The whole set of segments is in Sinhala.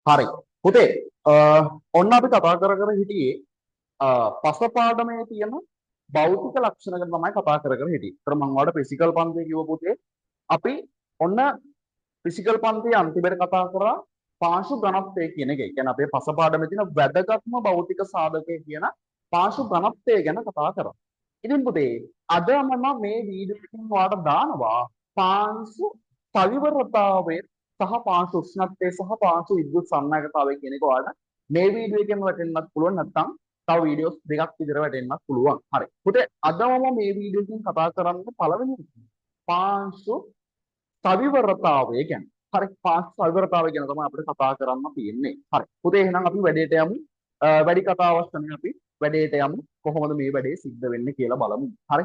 හරි. පුතේ ඔන්න අපි කතා කර හිටියේ පස පාඩමේ තියෙන භෞතික ලක්ෂණ ගැන තමයි කතා කර හිටියේ. ඒතර මම ඔයාලට ෆිසිකල් පන්තියේ කිව්ව පුතේ අපි ඔන්න ෆිසිකල් පන්තියේ අන්තිමට කතා කරා පාංශු ඝනත්වය කියන එක. ඒ කියන්නේ අපේ පස පාඩමේ තියෙන වැදගත්ම භෞතික සාධකය කියන පාංශු ඝනත්වය ගැන කතා කරා. ඉතින් පුතේ අද මම මේ වීඩියෝ එකකින් ඔයාලට දානවා පාංශු සවිවරතාවය සහ පාංශු උෂ්ණත්වය සහ පාංශු විද්‍යුත් සන්නායකතාවය කියන එක ඔයාලට මේ වීඩියෝ එකෙන් වැටෙන්නත් පුළුවන් නැත්නම් තව වීඩියෝස් දෙකක් විතර වැටෙන්නත් පුළුවන්. හරි. පුතේ අද මම මේ වීඩියෝ එකෙන් කතා කරන්නේ පළවෙනි පාංශු සවිවරතාවය ගැන. හරි. පාංශු සවිවරතාවය ගැන තමයි අපිට කතා කරන්න තියෙන්නේ. හරි. පුතේ එහෙනම් අපි වැඩේට යමු. වැඩි කතාවක් තමයි අපි වැඩේට යමු. කොහොමද මේ වැඩේ සිද්ධ වෙන්නේ කියලා බලමු. හරි.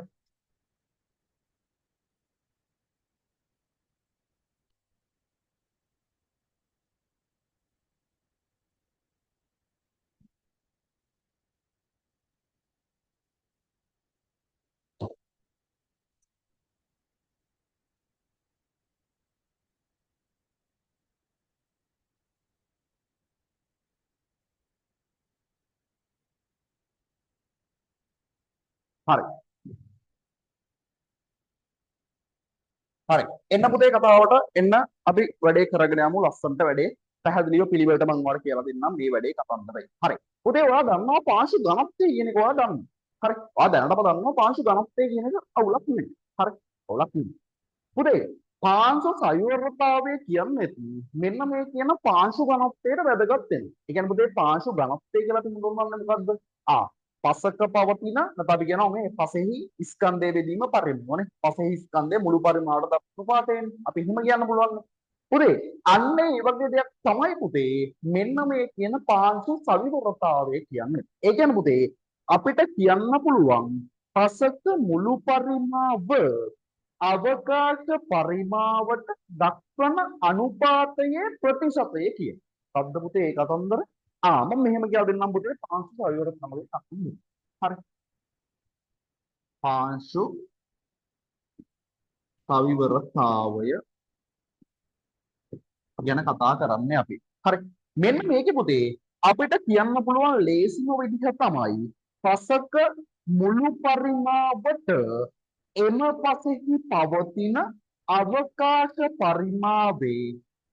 හරි. හරි. එන්න පුතේ කතාවට එන්න අපි වැඩේ කරගෙන යමු ලස්සනට වැඩේ. පැහැදිලිව පිළිවෙලට මම ඔයාලට කියලා දෙන්නම් මේ වැඩේ කතන්දරයි. හරි. පුතේ ඔයා දන්නවා පාංශු ඝනත්වය කියන එක ඔයා දන්නවා. හරි. ඔයා දැනටම දන්නවා පාංශු ඝනත්වය කියන එක අවුලක් නෙමෙයි. හරි. අවුලක් නෙමෙයි. පුතේ පාංශු සයුරතාවය කියන්නේ මෙන්න මේ කියන පාංශු ඝනත්වයට වැදගත් වෙනවා. ඒ කියන්නේ පුතේ පාංශු ඝනත්වය කියලා තුමුදුන්නන්නේ මොකද්ද? පසක පවතින නැත්නම් අපි කියනවා මේ පසෙහි ස්කන්ධය බෙදීම පරිමාණය. පසෙහි ස්කන්ධය මුළු පරිමාණයට දක්වන පාඩයෙන් අපි එහෙම කියන්න පුළුවන්. පුතේ අන්න ඒ වගේ දෙයක් තමයි පුතේ මෙන්න මේ කියන පාංශු සවිවරතාවය කියන්නේ. ඒ කියන්නේ පුතේ අපිට කියන්න පුළුවන් පසක මුළු පරිමාව අවකාශ පරිමාවට දක්වන අනුපාතයේ ප්‍රතිශතය කියන. શબ્ද පුතේ ඒ කතන්දර මම මෙහෙම කියලා දෙන්නම් පුතේ පාංශු සවිවරතාවය දක්වන්න. හරි. පාංශු සවිවරතාවය ගැන කතා කරන්නේ අපි. හරි. මෙන්න මේකේ පුතේ අපිට කියන්න පුළුවන් ලේසිම විදිහ තමයි පසක මුළු පරිමාවට එම පසෙහි පවතින අවකාශ පරිමාවේ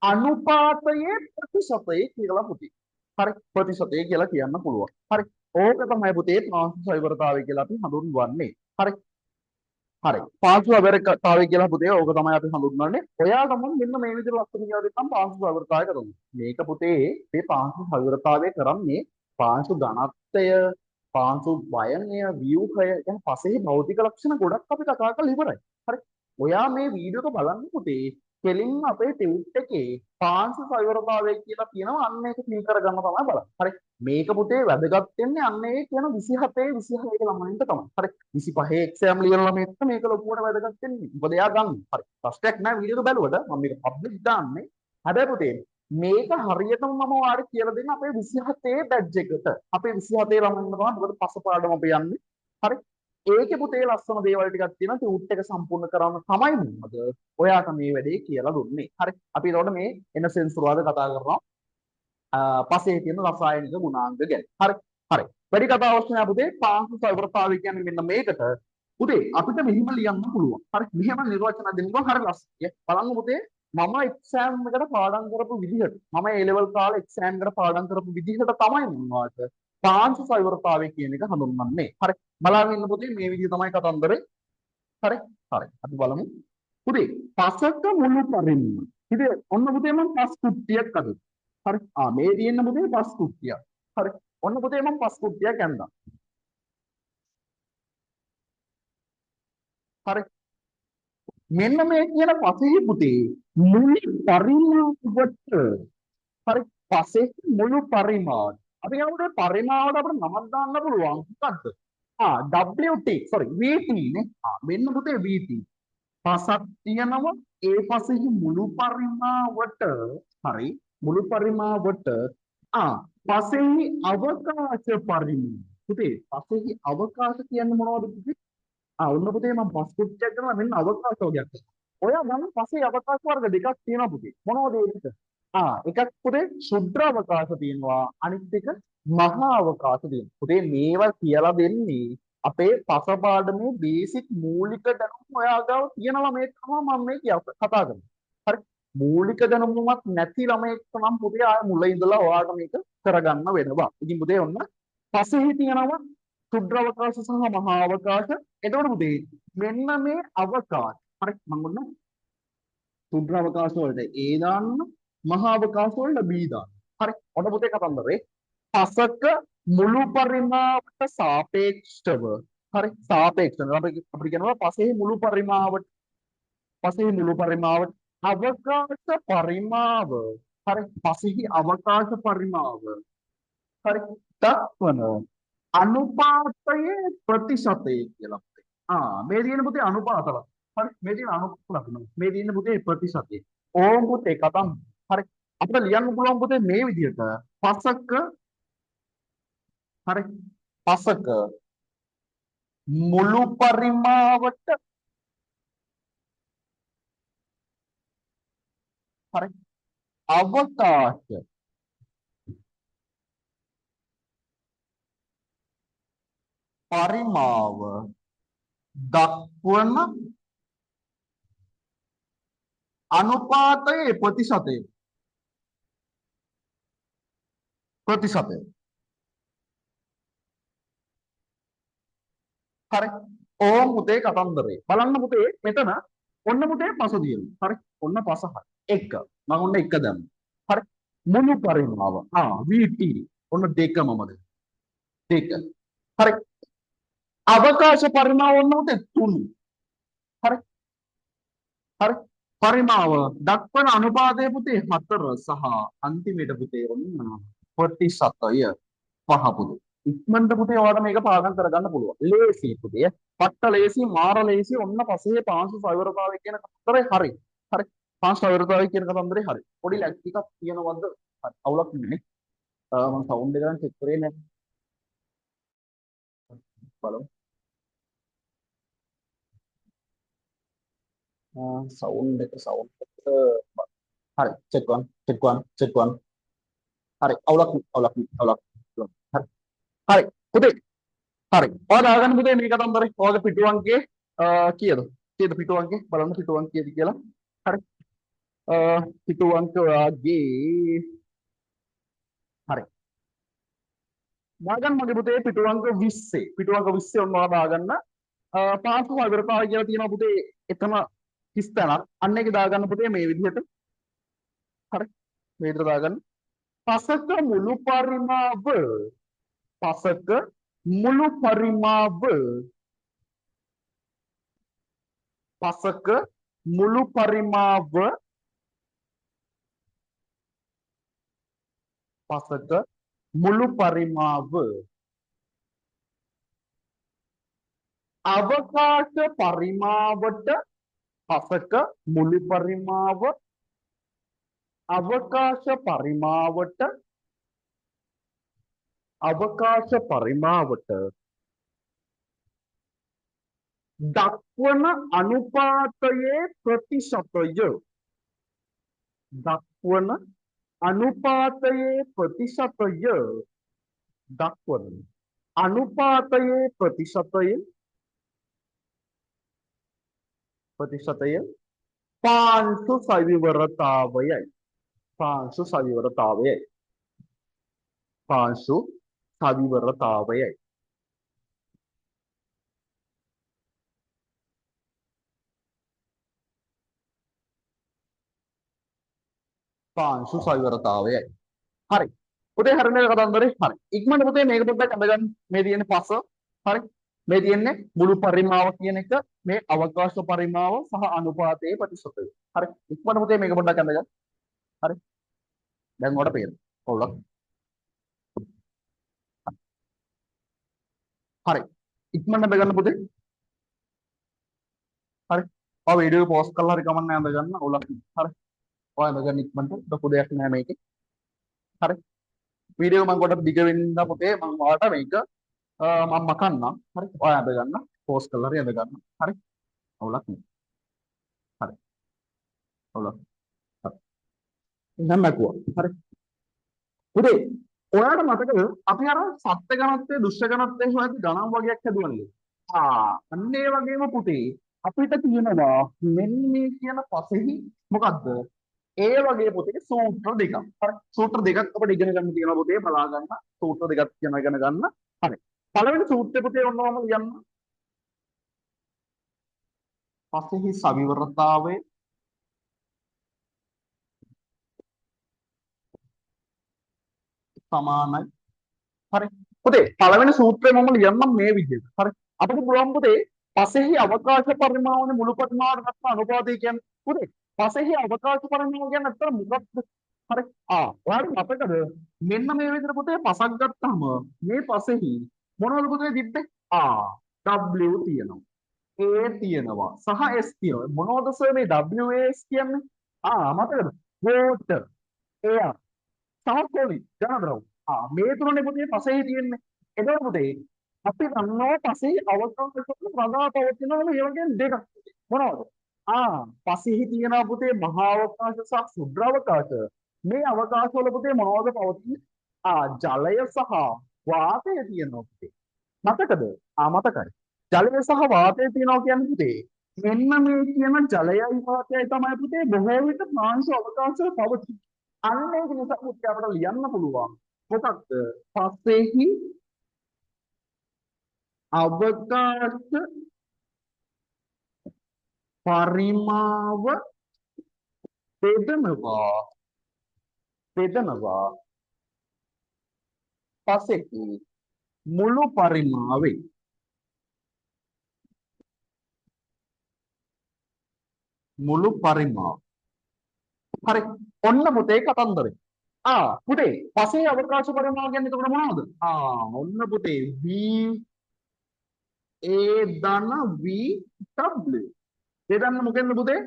අනුපාතයේ ප්‍රතිශතය කියලා පුතේ. හරි. ප්‍රතිශතය කියලා කියන්න පුළුවන්. හරි. ඕක තමයි පුතේ පාංශු සවිවරතාවය කියලා අපි හඳුන්වන්නේ. හරි. හරි. පාංශු සවිවරතාවය කියලා පුතේ ඕක තමයි අපි හඳුන්වන්නේ. ඔයාලට මම මෙන්න මේ විදිහට ලක්ෂණ කියලා දෙන්නම් පාංශු සවිවරතාවය කරමු. මේක පුතේ මේ පාංශු සවිවරතාවය කරන්නේ පාංශු ඝනත්වය, පාංශු වයනය, ව්‍යුහය යන පසෙහි භෞතික ලක්ෂණ ගොඩක් අපි කතා කරලා ඉවරයි. හරි. ඔයා මේ වීඩියෝ එක බලන්න පුතේ කෙලින්ම අපේ ටියුට් එකේ පාංශු සවිවරතාවය කියලා කියනවා අන්න ඒක ක්ලික් කරගන්න තමයි බලන්න. හරි. මේක පුතේ වැදගත් වෙන්නේ අන්න ඒ කියන 27 26 ළමයින්ට තමයි. හරි. 25 එක්සෑම් ලියන ළමයින්ට මේක ලොකුවට වැදගත් වෙන්නේ. මොකද එයා ගන්න. හරි. ප්‍රශ්නයක් නෑ වීඩියෝ එක බැලුවට මම මේක පබ්ලික් දාන්නේ. හැබැයි පුතේ මේක හරියටම මම ඔයාලට කියලා දෙන්න අපේ 27 බැච් එකට. අපේ 27 ළමයින්ට තමයි මොකද පස පාඩම අපි යන්නේ. හරි. ඒකේ පුතේ ලස්සන දේවල් ටිකක් තියෙනවා ටියුට් එක සම්පූර්ණ කරන්න තමයි මොකද ඔයාට මේ වැඩේ කියලා දුන්නේ. හරි. අපි එතකොට මේ එන සෙන්සුරාද කතා කරනවා. පසේ තියෙන රසායනික ගුණාංග ගැන. හරි. හරි. වැඩි කතා අවශ්‍ය නැහැ පුතේ. පාංශු සවිවරතාවය කියන්නේ මෙන්න මේකට. පුතේ අපිට මෙහිම ලියන්න පුළුවන්. හරි. මෙහෙම නිර්වචන දෙන්නවා. හරි ලස්සනයි. බලන්න පුතේ මම එක්සෑම් එකට පාඩම් කරපු විදිහට මම ඒ ලෙවල් කාලේ එක්සෑම් එකට පාඩම් කරපු විදිහට තමයි මොනවාට පාංශු සවිවරතාවය කියන එක හඳුන්වන්නේ. හරි. බලන්න ඉන්න පුතේ මේ විදිහ තමයි කතන්දරේ. හරි. හරි. අපි බලමු. පුතේ පසක මුළු පරිමාණ. ඉතින් ඔන්න පුතේ මම පස් කුට්ටියක් අදුවා. හරි. මේ තියෙන පුතේ පස් කුට්ටියක්. හරි. ඔන්න පුතේ මම පස් කුට්ටියක් ඇන්දා. හරි. මෙන්න මේ කියන පසෙහි පුතේ මුළු පරිමාවට හරි පසෙහි මුළු පරිමාණ අපි යමුනේ පරිමාවට අපිට නමක් දාන්න පුළුවන් මොකද්ද? WT sorry VT නේ. මෙන්න පුතේ VT. පසක් තියෙනවා ඒ පසෙහි මුළු පරිමාවට හරි මුළු පරිමාවට පසෙහි අවකාශ පරිමාණ. පුතේ පසෙහි අවකාශ කියන්නේ මොනවද පුතේ? ඔන්න පුතේ මම පස් කුට්ටියක් කරනවා මෙන්න අවකාශ වර්ගයක්. ඔයා ගන්න පස්සේ අවකාශ වර්ග දෙකක් තියෙනවා පුතේ. මොනවද ඒක? එකක් පුතේ ශුද්‍ර අවකාශ තියෙනවා අනිත් එක මහා අවකාශ තියෙනවා. පුතේ මේවා කියලා දෙන්නේ අපේ පස පාඩමේ බේසික් මූලික දැනුම ඔයා ගාව තියෙනවා මේක තමයි මම මේ කතා කරන්නේ. හරි. මූලික දැනුමක් නැති ළමයෙක්ට නම් පුතේ ආය මුල ඉඳලා ඔයාට මේක කරගන්න වෙනවා. ඉතින් පුතේ ඔන්න පසෙහි තියෙනවා ශුද්‍ර අවකාශ සහ මහා අවකාශ. එතකොට පුතේ මෙන්න මේ අවකාශ. හරි මම ඔන්න ශුද්‍ර අවකාශ වලට A දාන්න මහා අවකාශ වලට B දාන්න. හරි. ඔන්න පුතේ කතන්දරේ පසක මුළු පරිමාවට සාපේක්ෂව හරි සාපේක්ෂව අපිට කියනවා පසෙහි මුළු පරිමාවට අවකාශ පරිමාව හරි පසෙහි අවකාශ පරිමාව හරි දක්වන අනුපාතයේ ප්‍රතිශතය කියලා පුතේ. මේ තියෙන පුතේ අනුපාතල. හරි මේ තියෙන අනුපාත ලකුණ. මේ තියෙන පුතේ ප්‍රතිශතය. ඕම් පුතේ කතම්. හරි අපිට ලියන්න පුළුවන් පුතේ මේ විදිහට පසක හරි පසක මුළු පරිමාවට හරි අවකාශ පරිමාව දක්වන අනුපාතයේ ප්‍රතිශතය හරි ඕම් පුතේ කතන්දරේ බලන්න පුතේ මෙතන ඔන්න පුතේ පස දියුණු හරි ඔන්න පස හරි එක මම ඔන්න එක දැම්මා හරි මුළු පරිමාව VT ඔන්න දෙකමම දෙක හරි අවකාශ පරිමාව ඔන්න පුතේ 3 හරි හරි පරිමාව දක්වන අනුපාතය පුතේ 4 සහ අන්තිමේට පුතේ ඔන්න ප්‍රතිශතය 5 පුතේ ඉක්මනට පුතේ ඔයාලට මේක පාඩම් කරගන්න පුළුවන්. ලේසි පුතේ. පට්ට ලේසි මාර ලේසි ඔන්න පස්සේ පාංශු සවිවරතාවය කියන කතරේ හරි. හරි. පාංශු සවිවරතාවය කියන කතන්දරේ හරි. පොඩි ලැග් ටිකක් තියෙනවද? හරි. අවුලක් නෙමෙයි. මම සවුන්ඩ් එක ගන්න චෙක් කරේ නෑ. බලමු. සවුන්ඩ් එක හරි. චෙක් වන්න. හරි. අවුලක්. හරි. හරි. පුතේ හරි. ඔයා දාගන්න පුතේ මේ කතන්දරේ. ඔයාගේ පිටු අංකයේ කීයද? කීයද පිටු අංකේ? බලන්න පිටු අංකය කීයද කියලා. හරි. පිටු අංක ඔයාගේ හරි. දාගන්න මගේ පුතේ පිටු අංක 20. පිටු අංක 20 ඔන්න ඔයා දාගන්න. පාංශු සවිවරතාවය කියලා තියෙනවා පුතේ එතන 30 තැනක්. අන්න ඒක දාගන්න පුතේ මේ විදිහට. හරි. මේ විදිහට දාගන්න. පසක මුළු පරිමාව පසක මුළු පරිමාව පසක මුළු පරිමාව පසක මුළු පරිමාව අවකාශ පරිමාවට පසක මුළු පරිමාව අවකාශ පරිමාවට දක්වන අනුපාතයේ ප්‍රතිශතය දක්වන අනුපාතයේ ප්‍රතිශතය දක්වන අනුපාතයේ ප්‍රතිශතය පාංශු සවිවරතාවයයි පාංශු සවිවරතාවයයි පාංශු සවිවරතාවයයි පාංශු සවිවරතාවයයි හරි පුතේ හරිනේ කතන්දරේ හරි ඉක්මනට පුතේ මේක පොඩ්ඩක් අඳගන්න මේ තියෙන පස හරි මේ තියෙන්නේ මුළු පරිමාව කියන එක මේ අවකාශ පරිමාව සහ අනුපාතයේ ප්‍රතිශතය හරි ඉක්මනට පුතේ මේක පොඩ්ඩක් අඳගන්න හරි දැන් ඔයාලට පේනවා කොහොමද හරි ඉක්මනට අඳගන්න පුතේ හරි ඔය වීඩියෝ පෝස්ට් කරලා හරි කමන්නේ අඳගන්න ඔයාලට හරි ඔය අඳගන්න ඉක්මනට ලොකු දෙයක් නෑ මේකේ හරි වීඩියෝ මම කොට දිග වෙන්න පුතේ මම ඔයාලට මේක මම මකන්නම් හරි ඔය අඳගන්න පෝස්ට් කරලා හරි අඳගන්න හරි ඔයාලට හරි ඔයාලට දැන් මැකුවා. හරි. පුතේ ඔයාලට මතකද අපි අර සත්‍ය ගණත්වයේ දුෂ්ට ගණත්වයේ හොයද්දි ගණන් වගයක් හැදුවනේ. අන්න ඒ වගේම පුතේ අපිට තියෙනවා මෙන්න මේ කියන පසෙහි මොකද්ද? ඒ වගේ පුතේ සූත්‍ර දෙකක්. හරි. සූත්‍ර දෙකක් අපිට ඉගෙන ගන්න තියෙනවා පුතේ බලා ගන්න. සූත්‍ර දෙකක් කියන ඉගෙන ගන්න. හරි. පළවෙනි සූත්‍රය පුතේ ඔන්නවම ලියන්න. පසෙහි සවිවරතාවය සමානයි. හරි. පුතේ පළවෙනි සූත්‍රය මම ලියන්නම් මේ විදිහට. හරි. අපිට පුළුවන් පුතේ පසෙහි අවකාශ පරිමාණය මුළු පරිමාණයට දක්වන අනුපාතය කියන්නේ පුතේ පසෙහි අවකාශ පරිමාණය කියන්නේ අතන මොකක්ද? හරි. ඔයාලට මතකද මෙන්න මේ විදිහට පුතේ පසක් ගත්තාම මේ පසෙහි මොනවද පුතේ තිබ්බේ? W තියෙනවා. A තියෙනවා. සහ S තියෙනවා. මොනවද සර් මේ W A S කියන්නේ? මතකද? water, air සමස්තෝලි ජනද්‍රව්‍ය. මේ තුනනේ පුතේ පසෙහි තියෙන්නේ. එතකොට පුතේ අපි දන්නවා පසෙහි අවකාශ ප්‍රදා පවතිනවා මේ වගේ දෙකක්. මොනවද? පසෙහි තියෙනවා පුතේ මහා අවකාශ සහ ක්ෂුද්‍ර අවකාශ. මේ අවකාශ වල පුතේ මොනවද පවතින්නේ? ජලය සහ වාතය තියෙනවා පුතේ. මතකද? මතකයි. ජලය සහ වාතය තියෙනවා කියන්නේ පුතේ මෙන්න මේ කියන ජලයයි වාතයයි තමයි පුතේ බොහෝ විට මාංශ අවකාශවල පවතින්නේ. අන්න ඒක නිසා පුතේ අපිට ලියන්න පුළුවන්. මොකක්ද? පස්සෙහි අවකාශ පරිමාව බෙදනවා. බෙදනවා. පස්සෙහි මුළු පරිමාවේ මුළු පරිමාව. හරි. ඔන්න පුතේ කතන්දරේ. පුතේ පසේ අවකාශ පරිමාව කියන්නේ එතකොට මොනවද? ඔන්න පුතේ V A ධන V W. දෙදන්න මොකෙන්ද පුතේ?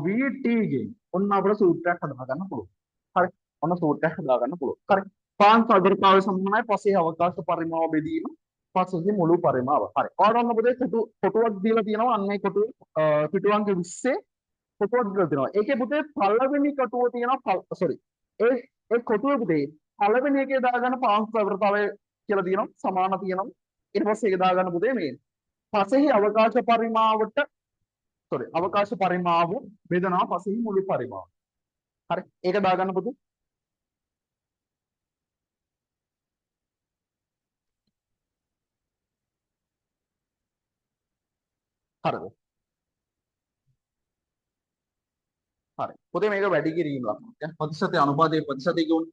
VT ගෙන්. ඔන්න අපිට සූත්‍රයක් හදා ගන්න පුළුවන්. හරි. ඔන්න සූත්‍රයක් හදා ගන්න පුළුවන්. හරි. පාන් සාගරිකාවේ සම්මානයි පසේ අවකාශ පරිමාව බෙදීම පස්සේ මුළු පරිමාව. හරි. ඔයාලට ඔන්න පුතේ කොටුවක් දීලා තියෙනවා. අන්න ඒ කොටුවේ පිටු අංක 20 කොටුවක් දීලා තියෙනවා. ඒකේ පුතේ පළවෙනි කොටුව තියෙනවා සෝරි. ඒ ඒ කොටුවේ පුතේ පළවෙනි එකේ දාගන්න පාන් සාගරිකාවේ කියලා තියෙනවා. සමාන තියෙනවා. ඊට පස්සේ ඒක දාගන්න පුතේ මේ පසෙහි අවකාශ පරිමාවට අවකාශ පරිමාව බෙදනවා පසෙහි මුළු පරිමාව. හරි. ඒක දාගන්න පුතේ. හරිද? හරි. පුතේ මේක වැඩි කිරීම ලක්ෂණයක්. ප්‍රතිශත අනුපාතයේ ප්‍රතිශතය කියන්නේ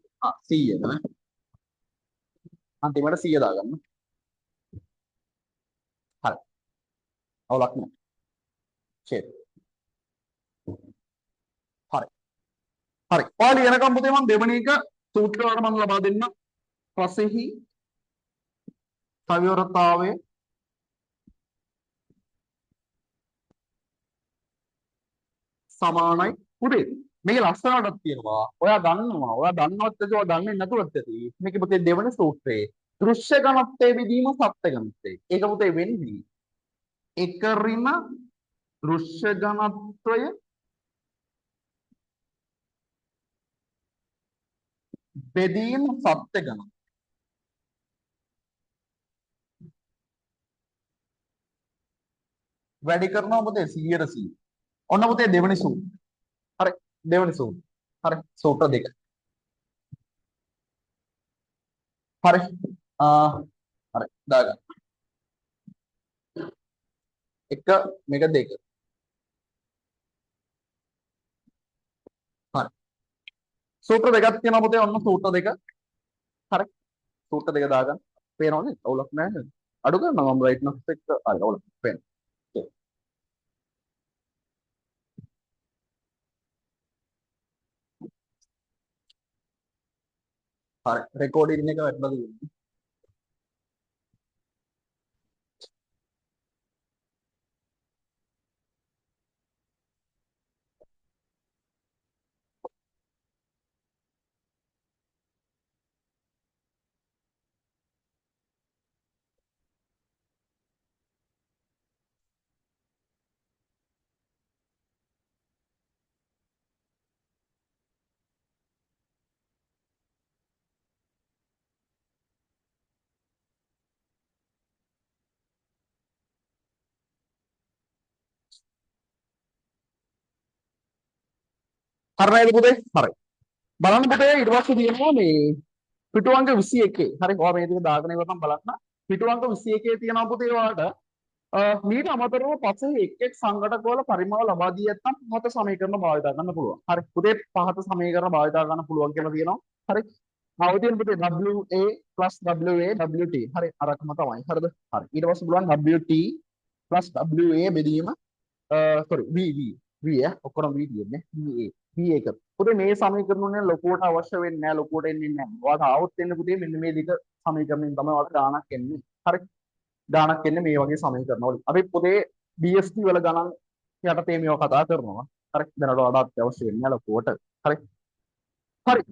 100 නේ. අන්තිමට 100 දාගන්න. හරි. අවුලක් නැහැ. ෂේප්. හරි. හරි. ඔයාලා එනකම් පුතේ මම දෙවෙනි එක සූත්‍ර වල මම ලබා දෙන්න. පසෙහි සවිවරතාවය සමානයි. පුතේ මේක ලස්සනටක් තියෙනවා. ඔයා දන්නවා. ඔයා දන්නවත් ඇති ඔයා දන්නේ නැතුවත් ඇති. මේක පුතේ දෙවෙනි සූත්‍රයේ දෘශ්‍ය ඝනත්වයේ විදීම සත්‍ය ඝනත්වයේ. ඒක පුතේ වෙන්නේ එක ඍණ දෘශ්‍ය ඝනත්වය බෙදීම සත්‍ය ඝනත්වය. වැඩි කරනවා පුතේ 100%. ඔන්න පුතේ දෙවෙනි සූත්‍රය. හරි. දෙවෙනි සූත්‍රය. හරි. සූත්‍ර දෙක. හරි. හරි. දාගන්න. එක මේක දෙක. හරි. සූත්‍ර දෙකක් තියෙනවා පුතේ ඔන්න සූත්‍ර දෙක. හරි. සූත්‍ර දෙක දාගන්න. පේනවද? අවුලක් නැහැ නේද? අඩු කරනවා මම බ්‍රයිට්නස් එක. හරි. අවුලක් පේන. හරි. රෙකෝඩින් එක වැටලා තියෙනවා. හරි නේද පුතේ? හරි. බලන්න පුතේ ඊට පස්සේ තියෙනවා මේ පිටු අංක 21. හරි. ඔයා මේ ටික දාගෙන ඉවරනම් බලන්න. පිටු අංක 21 තියෙනවා පුතේ ඔයාලට. මීට අමතරව පස්සේ එක් එක් සංඝටකවල පරිමාව ලබා දී නැත්නම් පහත සමීකරණ භාවිත කරන්න පුළුවන්. හරි. පුතේ පහත සමීකරණ භාවිත කරන්න පුළුවන් කියලා තියෙනවා. හරි. අවදින පුතේ WA WA WT. හරි. අරකම තමයි. හරිද? හරි. ඊට පස්සේ පුළුවන් WT WA බෙදීම sorry V ඔක්කොම V තියෙන්නේ V1 පුතේ මේ සමීකරණය ලොකුවට අවශ්‍ය වෙන්නේ නැහැ ලොකුවට එන්නේ නැහැ. ඔයාලට ආවොත් එන්නේ පුතේ මෙන්න මේ දෙක සමීකරණයෙන් තමයි ඔයාලට ගාණක් එන්නේ. හරි. ගාණක් එන්නේ මේ වගේ සමීකරණ වලින්. අපි පුතේ BST වල ගණන් යටතේ මේව කතා කරනවා. හරි. දැනට වඩා අත්‍යවශ්‍ය වෙන්නේ නැහැ ලොකුවට. හරි. හරි.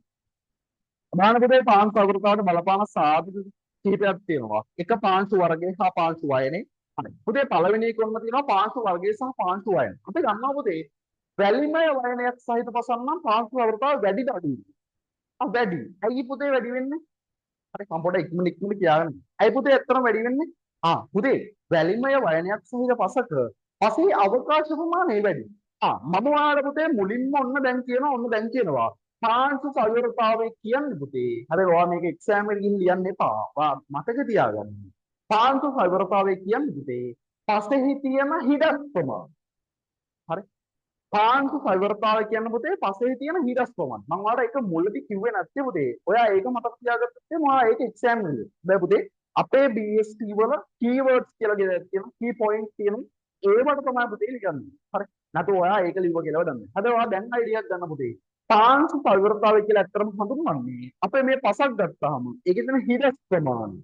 ප්‍රධාන පුතේ පාංශු අවෘතාවට බලපාන සාධක කිහිපයක් තියෙනවා. එක පාංශු වර්ගය සහ පාංශු වයනේ. හරි. පුතේ පළවෙනි එක ඔන්න තියෙනවා පාංශු වර්ගය සහ පාංශු වයන. අපි ගන්නවා පුතේ වැලිමය වයනයක් සහිත පසන් නම් පාංශු අවෘතාව වැඩිද අඩුද? වැඩි. ඇයි පුතේ වැඩි වෙන්නේ? හරි මම පොඩ්ඩක් ඉක්මනට කියාගන්න. ඇයි පුතේ ඇත්තටම වැඩි වෙන්නේ? පුතේ වැලිමය වයනයක් සහිත පසක පසේ අවකාශ ප්‍රමාණය වැඩි. මම ඔයාලට පුතේ මුලින්ම ඔන්න දැන් කියනවා. පාංශු සවිවරතාවය කියන්නේ පුතේ. හරි ඔයා මේක එක්සෑම් එකකින් ලියන්න එපා. ඔයා මතක තියාගන්න. පාංශු සවිවරතාවය කියන්නේ පුතේ පසෙහි තියෙන හිඩස් ප්‍රමාණය. හරි. පාංශු සවිවරතාවය කියන්නේ පුතේ පසෙහි තියෙන හිඩස් ප්‍රමාණය. මම ඔයාලට ඒක මුලදී කිව්වේ නැත්තේ පුතේ. ඔයා ඒක මතක තියාගත්තොත් ඔයා ඒක එක්සෑම් එකේ. බෑ පුතේ. අපේ BST වල කීවර්ඩ්ස් කියලා තියෙනවා. කී පොයින්ට්ස් තියෙනවා. ඒවට තමයි පුතේ ලියන්නේ. හරි. නැත්නම් ඔයා ඒක ලියුව කියලා දන්නේ. හරි ඔයා දැන් අයිඩියක් ගන්න පුතේ. පාංශු සවිවරතාවය කියලා ඇත්තටම හඳුන්වන්නේ අපේ මේ පසක් ගත්තාම ඒකේ තියෙන හිඩස් ප්‍රමාණය.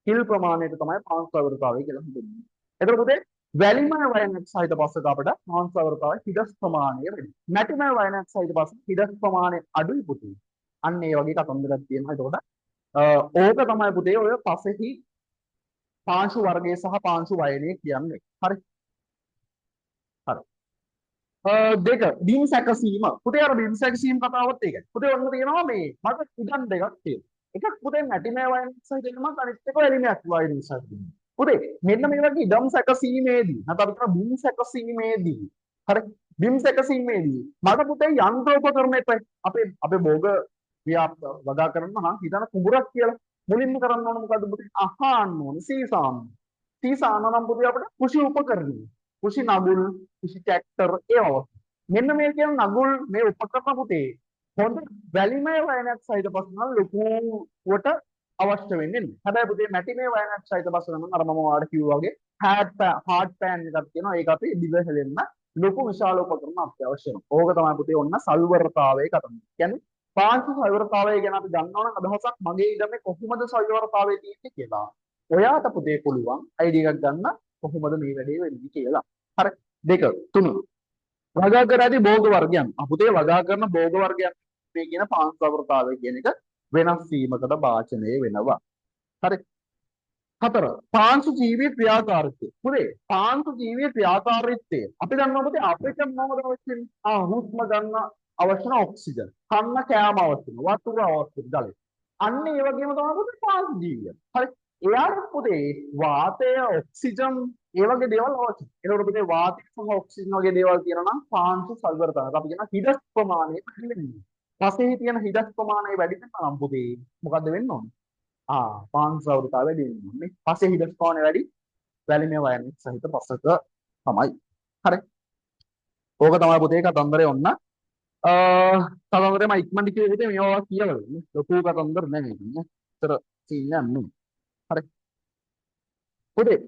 හිල් ප්‍රමාණයට තමයි පාංශු සවිවරතාවය කියලා හඳුන්වන්නේ. එතකොට පුතේ වැලිමය වයනක් සහිත පස්සක අපිට පාංශු සවිවරතාවය හිඩස් ප්‍රමාණය වැඩි. මැටිමය වයනක් සහිත පස්සක හිඩස් ප්‍රමාණය අඩුයි පුතේ. අන්න ඒ වගේ කතන්දරයක් තියෙනවා. එතකොට ඕක තමයි පුතේ ඔය පසෙහි පාංශු වර්ගය සහ පාංශු වයනය කියන්නේ. හරි. හරි. දෙක බිම් සැකසීම. පුතේ අර බිම් සැකසීම කතාවත් ඒකයි. පුතේ ඔන්න තියෙනවා මේ මට ඉඩම් දෙකක් තියෙනවා. එකක් පුතේ මැටිමය වයන සහිත එකක් අනිත් එක වැලිමයක් වයන සහිත. පුතේ මෙන්න මේ වගේ ඉඩම් සැකසීමේදී නැත්නම් අපි කියන බිම් සැකසීමේදී හරි බිම් සැකසීමේදී මට පුතේ යන්ත්‍ර උපකරණ එපා. අපේ භෝග වගා කරන්න නම් හිතන කුඹුරක් කියලා. මුලින්ම කරන්න ඕන මොකද්ද පුතේ? අහන්න ඕන සීසාන. සීසාන නම් පුතේ අපිට කුෂි උපකරණ. කුෂි නගුල්, කුෂි ට්‍රැක්ටර් ඒවා. මෙන්න මේ කියන නගුල් මේ උපකරණ පුතේ හොඳ වැලිමය වයනක් සහිත පස්සන ලොකුවට අවශ්‍ය වෙන්නේ නැහැ. හැබැයි පුතේ මැටිමය වයනක් සහිත පස්සන නම් අර මම ඔයාලට කිව්වා වගේ හાર્ඩ් පෑන් එකක් තියෙනවා. ඒක අපි දිව හෙලෙන්න ලොකු විශාල උපකරණ අත්‍යවශ්‍ය වෙනවා. ඕක තමයි පුතේ ඔන්න සල්වරතාවයේ කතන්දර. කියන්නේ පාංශු සවිවරතාවය ගැන අපි ගන්නවා නම් අදහසක් මගේ ඉඩමේ කොහොමද සවිවරතාවය තියෙන්නේ කියලා. ඔයාට පුතේ පුළුවන් අයිඩියා එකක් ගන්න කොහොමද මේ වැඩේ වෙන්නේ කියලා. හරි. දෙක තුන වගා කරාදී භෝග වර්ගයන්. පුතේ වගා කරන භෝග වර්ගයන් මේ කියන පාංශු සවිවරතාවය කියන එක වෙනස් වීමකට වාචනය වෙනවා. හරි. හතර පාංශු ජීවී ක්‍රියාකාරීත්වය. පුතේ පාංශු ජීවී ක්‍රියාකාරීත්වය අපි දන්නවා පුතේ අපිට මොනවද අවශ්‍ය වෙන්නේ? හුස්ම ගන්න අවශ්‍ය වෙන ඔක්සිජන්. කන්න කෑම අවශ්‍ය වෙනවා. වතුර අවශ්‍ය වෙනවා. ජලය. අන්න ඒ වගේම තමයි පුතේ පාංශු ජීවිය. හරි. එයාට පුතේ වාතය, ඔක්සිජන් ඒ වගේ දේවල් අවශ්‍යයි. ඒකට පුතේ වාතය සහ ඔක්සිජන් වගේ දේවල් තියෙනවා නම් පාංශු සල්වරතාවය. අපි කියන හිඩස් ප්‍රමාණය වැඩි වෙනවා. පස්සේ තියෙන හිඩස් ප්‍රමාණය වැඩි වෙනවා නම් පුතේ මොකද්ද වෙන්න ඕනේ? පාංශු සල්වරතාවය වැඩි වෙනවා නේ. පස්සේ හිඩස් ප්‍රමාණය වැඩි වැලිමය වයන සහිත පසක තමයි. හරි. ඕක තමයි පුතේ කතන්දරේ ඔන්න. කතන්දරේ මම ඉක්මනට කිව්ව විදිහට මේවා කියලා දෙන්න. ලොකු කතන්දර නෙමෙයි නේ. ඒතර සීන් යන්නේ. හරි. පුතේ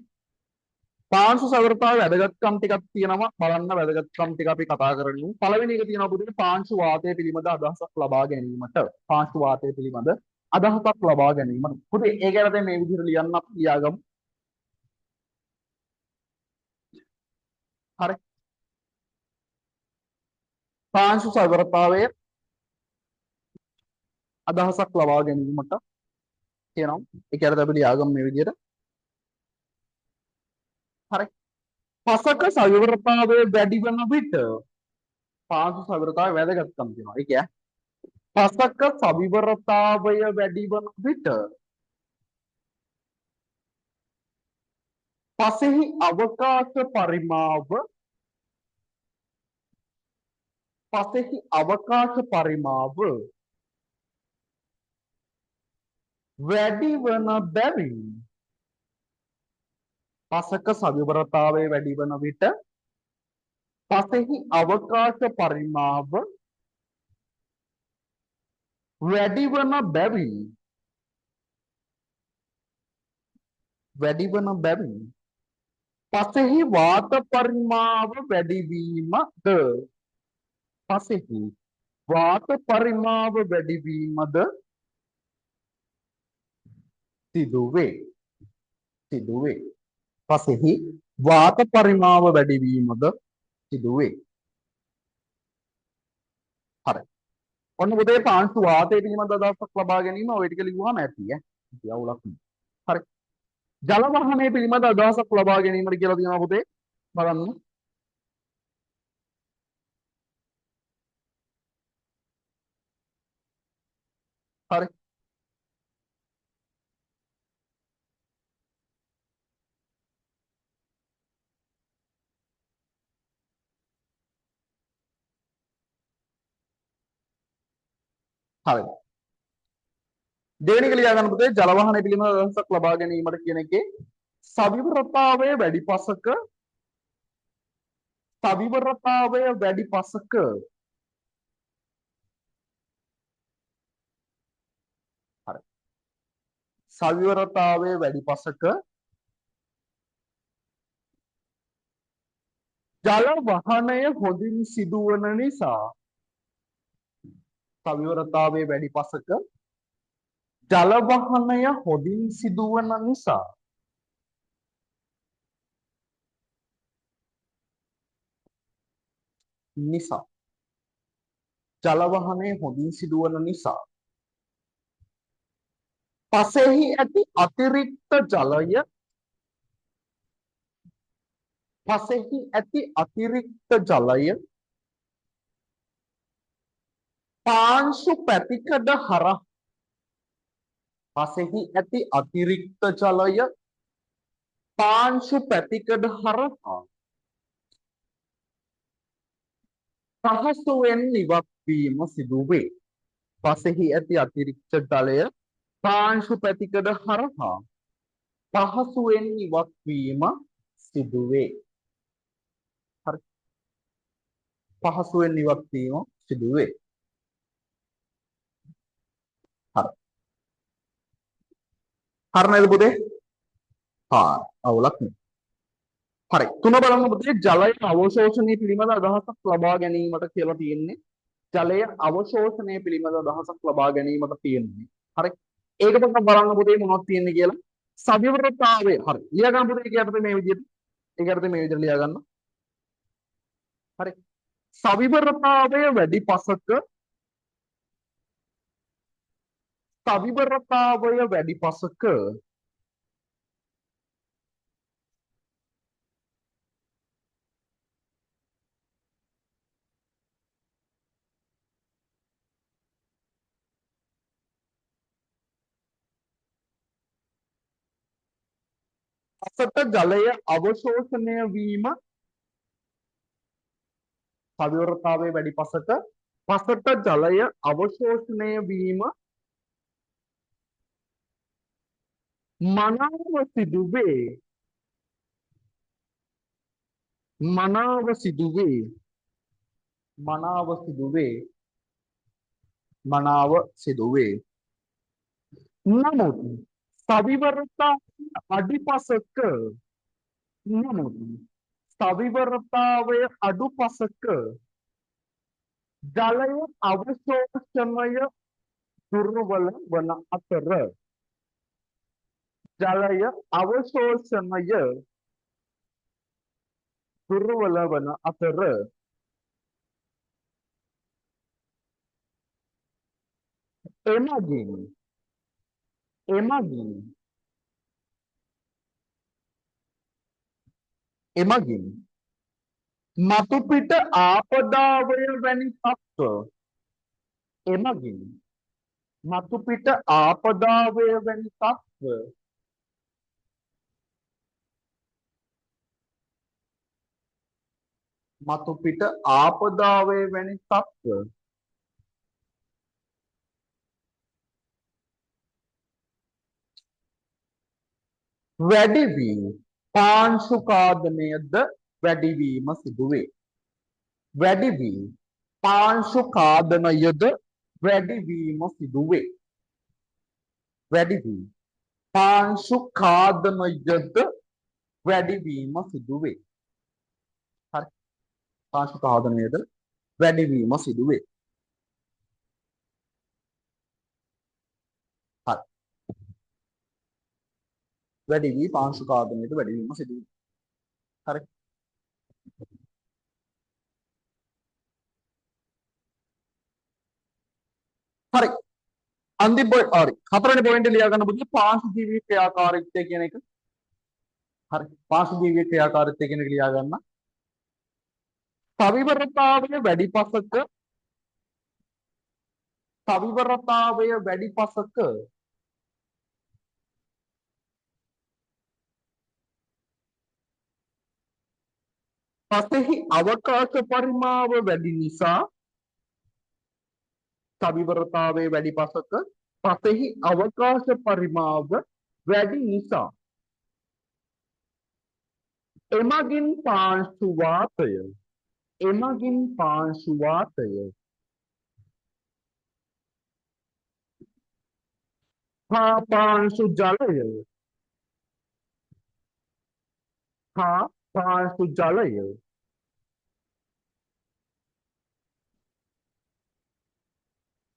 පාංශු සවිවරතාවය වැදගත්කම් ටිකක් තියෙනවා. බලන්න වැදගත්කම් ටික අපි කතා කරමු. පළවෙනි එක තියෙනවා පුතේ පාංශු වාතය පිළිබඳ අදහසක් ලබා ගැනීමට. පාංශු වාතය පිළිබඳ අදහසක් ලබා ගැනීමට. පුතේ ඒක ගැන දැන් මේ විදිහට ලියන්න අපි ලියාගමු. හරි. පාංශු සවිවරතාවයේ අදහසක් ලබා ගැනීමට කියනවා. ඒක ගැන අපි ලියාගමු මේ විදිහට. හරි. පසක සවිවරතාවය වැඩි වෙන විට පාංශු සවිවරතාවය වැදගත්කම් තියෙනවා. ඒ කියන්නේ පසක සවිවරතාවය වැඩි වන විට පසෙහි අවකාශ පරිමාව පසෙහි අවකාශ පරිමාව වැඩි වන බැවින් පසක සවිවරතාවය වැඩි වන විට පසෙහි අවකාශ පරිමාව වැඩි වන බැවින් පසෙහි වාත පරිමාව වැඩිවීමද පසෙහි වාත පරිමාව වැඩිවීමද සිදුවේ පසෙහි වාත පරිමාව වැඩිවීමද සිදුවේ. හරි. ඔන්න පුතේ පාංශු වාතය පිළිබඳ අදහසක් ලබා ගැනීම ඔය ටික ලියුවාම ඇති ඈ. ඉතින් අවුලක් නෑ. හරි. ජල වහනය පිළිබඳ අදහසක් ලබා ගැනීමට කියලා තියෙනවා පුතේ. බලන්න. හරි. හරි. දෙවෙනි එක ලියා ගන්න පුතේ ජල වහනය පිළිබඳ අදහසක් ලබා ගැනීමට කියන එකේ සවිවරතාවය වැඩි පසක හරි. සවිවරතාවය වැඩි පසක ජල වහනය හොඳින් සිදුවන නිසා සවිවරතාවය වැඩි පසක ජල වහනය හොඳින් සිදුවන නිසා ජල වහනය හොඳින් සිදුවන නිසා පසෙහි ඇති අතිරික්ත ජලය පාංශු පැතිකඩ හරහා පසෙහි ඇති අතිරික්ත ජලය පාංශු පැතිකඩ හරහා පහසුවෙන් ඉවත් වීම සිදුවේ. පසෙහි ඇති අතිරික්ත ජලය පාංශු පැතිකඩ හරහා පහසුවෙන් ඉවත් වීම සිදුවේ. හරි. පහසුවෙන් ඉවත් වීම සිදුවේ. හරි. හරි නේද පුතේ? හා අවුලක් නෑ. හරි. තුන බලන්න පුතේ ජලය අවශෝෂණය පිළිබඳ අදහසක් ලබා ගැනීමට කියලා තියෙන්නේ. ජලය අවශෝෂණය පිළිබඳ අදහසක් ලබා ගැනීමට තියෙන්නේ. හරි. ඒක පොඩ්ඩක් බලන්න පුතේ මොනවද තියෙන්නේ කියලා. සවිවරතාවය. හරි. ලියා ගන්න පුතේ ඒක යටතේ මේ විදිහට. ඒක යටතේ මේ විදිහට ලියා ගන්න. හරි. සවිවරතාවය වැඩි පසක පසට ජලය අවශෝෂණය වීම සවිවරතාවය වැඩි පසට ජලය අවශෝෂණය වීම මනාව සිදුවේ. නමුත් සවිවරතාවය අඩු පසක ජලය අවශෝෂණය දුර්වල වන අතර එමගින් මතුපිට ආපදාවය වැනි තත්ත්ව මතු පිට ආපදාවේ වැනි තත්ත්ව වැඩි වී පාංශු කාදනයද වැඩි වීම සිදුවේ. වැඩි වී පාංශු කාදනයද වැඩි වීම සිදුවේ. වැඩි වී පාංශු කාදනයද වැඩි වීම සිදුවේ. හරි. පාංශු කාදනයද වැඩි වීම සිදුවේ. හරි. වැඩි වී පාංශු කාදනයද වැඩි වීම සිදුවේ. හරි. හරි. අන්තිම හරි. හතරවෙනි පොයින්ට් ලියා ගන්න පුතේ පාංශු ජීවී ක්‍රියාකාරීත්වය කියන එක. හරි. පාංශු ජීවී ක්‍රියාකාරීත්වය කියන එක ලියා ගන්න. සවිවරතාවය වැඩි පසක සවිවරතාවය වැඩි පසක පසෙහි අවකාශ පරිමාව වැඩි නිසා සවිවරතාවය වැඩි පසක පසෙහි අවකාශ පරිමාව වැඩි නිසා එමගින් පාංශු වාතය එමගින් පාංශු වාතය හා පාංශු ජලය හා පාංශු ජලය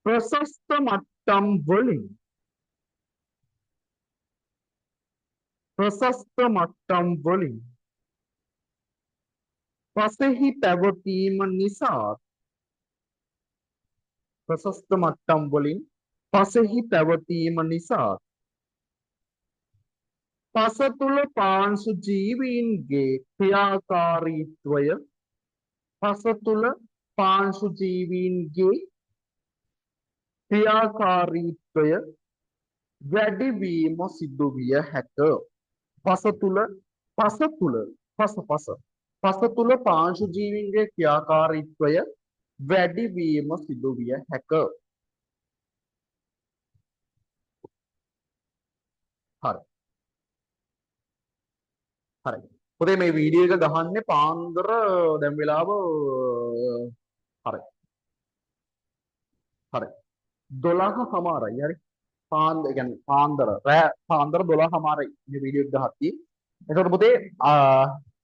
ප්‍රශස්ත මට්ටම් වලින් ප්‍රශස්ත මට්ටම් වලින් පසෙහි පැවතීම නිසා ප්‍රශස්ත මට්ටම් වලින් පසෙහි පැවතීම නිසා පස තුළ පාංශු ජීවීන්ගේ ක්‍රියාකාරීත්වය පස තුළ පාංශු ජීවීන්ගේ ක්‍රියාකාරීත්වය වැඩිවීම සිදු විය හැක. පස තුළ පස තුළ පස පස පස තුළ පාංශු ජීවීන්ගේ ක්‍රියාකාරීත්වය වැඩිවීම සිදු විය හැක. හරි. හරි. පුතේ මේ වීඩියෝ එක ගහන්නේ පාන්දර දැන් වෙලාව හරි. හරි. 12:00යි හරි. පාන්දර කියන්නේ පාන්දර රෑ පාන්දර 12:00යි මේ වීඩියෝ එක ගහද්දී. එතකොට පුතේ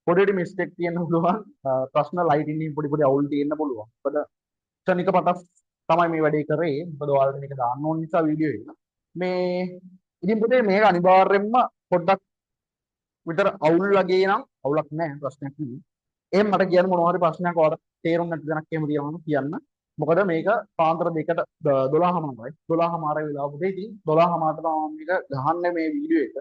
පොඩි මිස්ටේක් තියෙන්න පුළුවන්. ප්‍රශ්න ලයිටින් පොඩි පොඩි අවුල් තියෙන්න පුළුවන්. මොකද ක්ෂණික පටස් තමයි මේ වැඩේ කරේ. මොකද ඔයාලට මේක දාන්න ඕන නිසා වීඩියෝ එක. මේ ඉතින් පුතේ මේක අනිවාර්යයෙන්ම පොඩ්ඩක් විතර අවුල් වගේ නම් අවුලක් නැහැ ප්‍රශ්නයක් නෙවෙයි. එහෙනම් මට කියන්න මොනවා හරි ප්‍රශ්නයක් ඔයාලට තේරුම් නැති දැනක් එහෙම තියෙනවා නම් කියන්න. මොකද මේක පාන්දර 2ට 12:00යි 12:00 වෙලාව පුතේ. ඉතින් 12:00ට තමයි මේක ගහන්නේ මේ වීඩියෝ එක.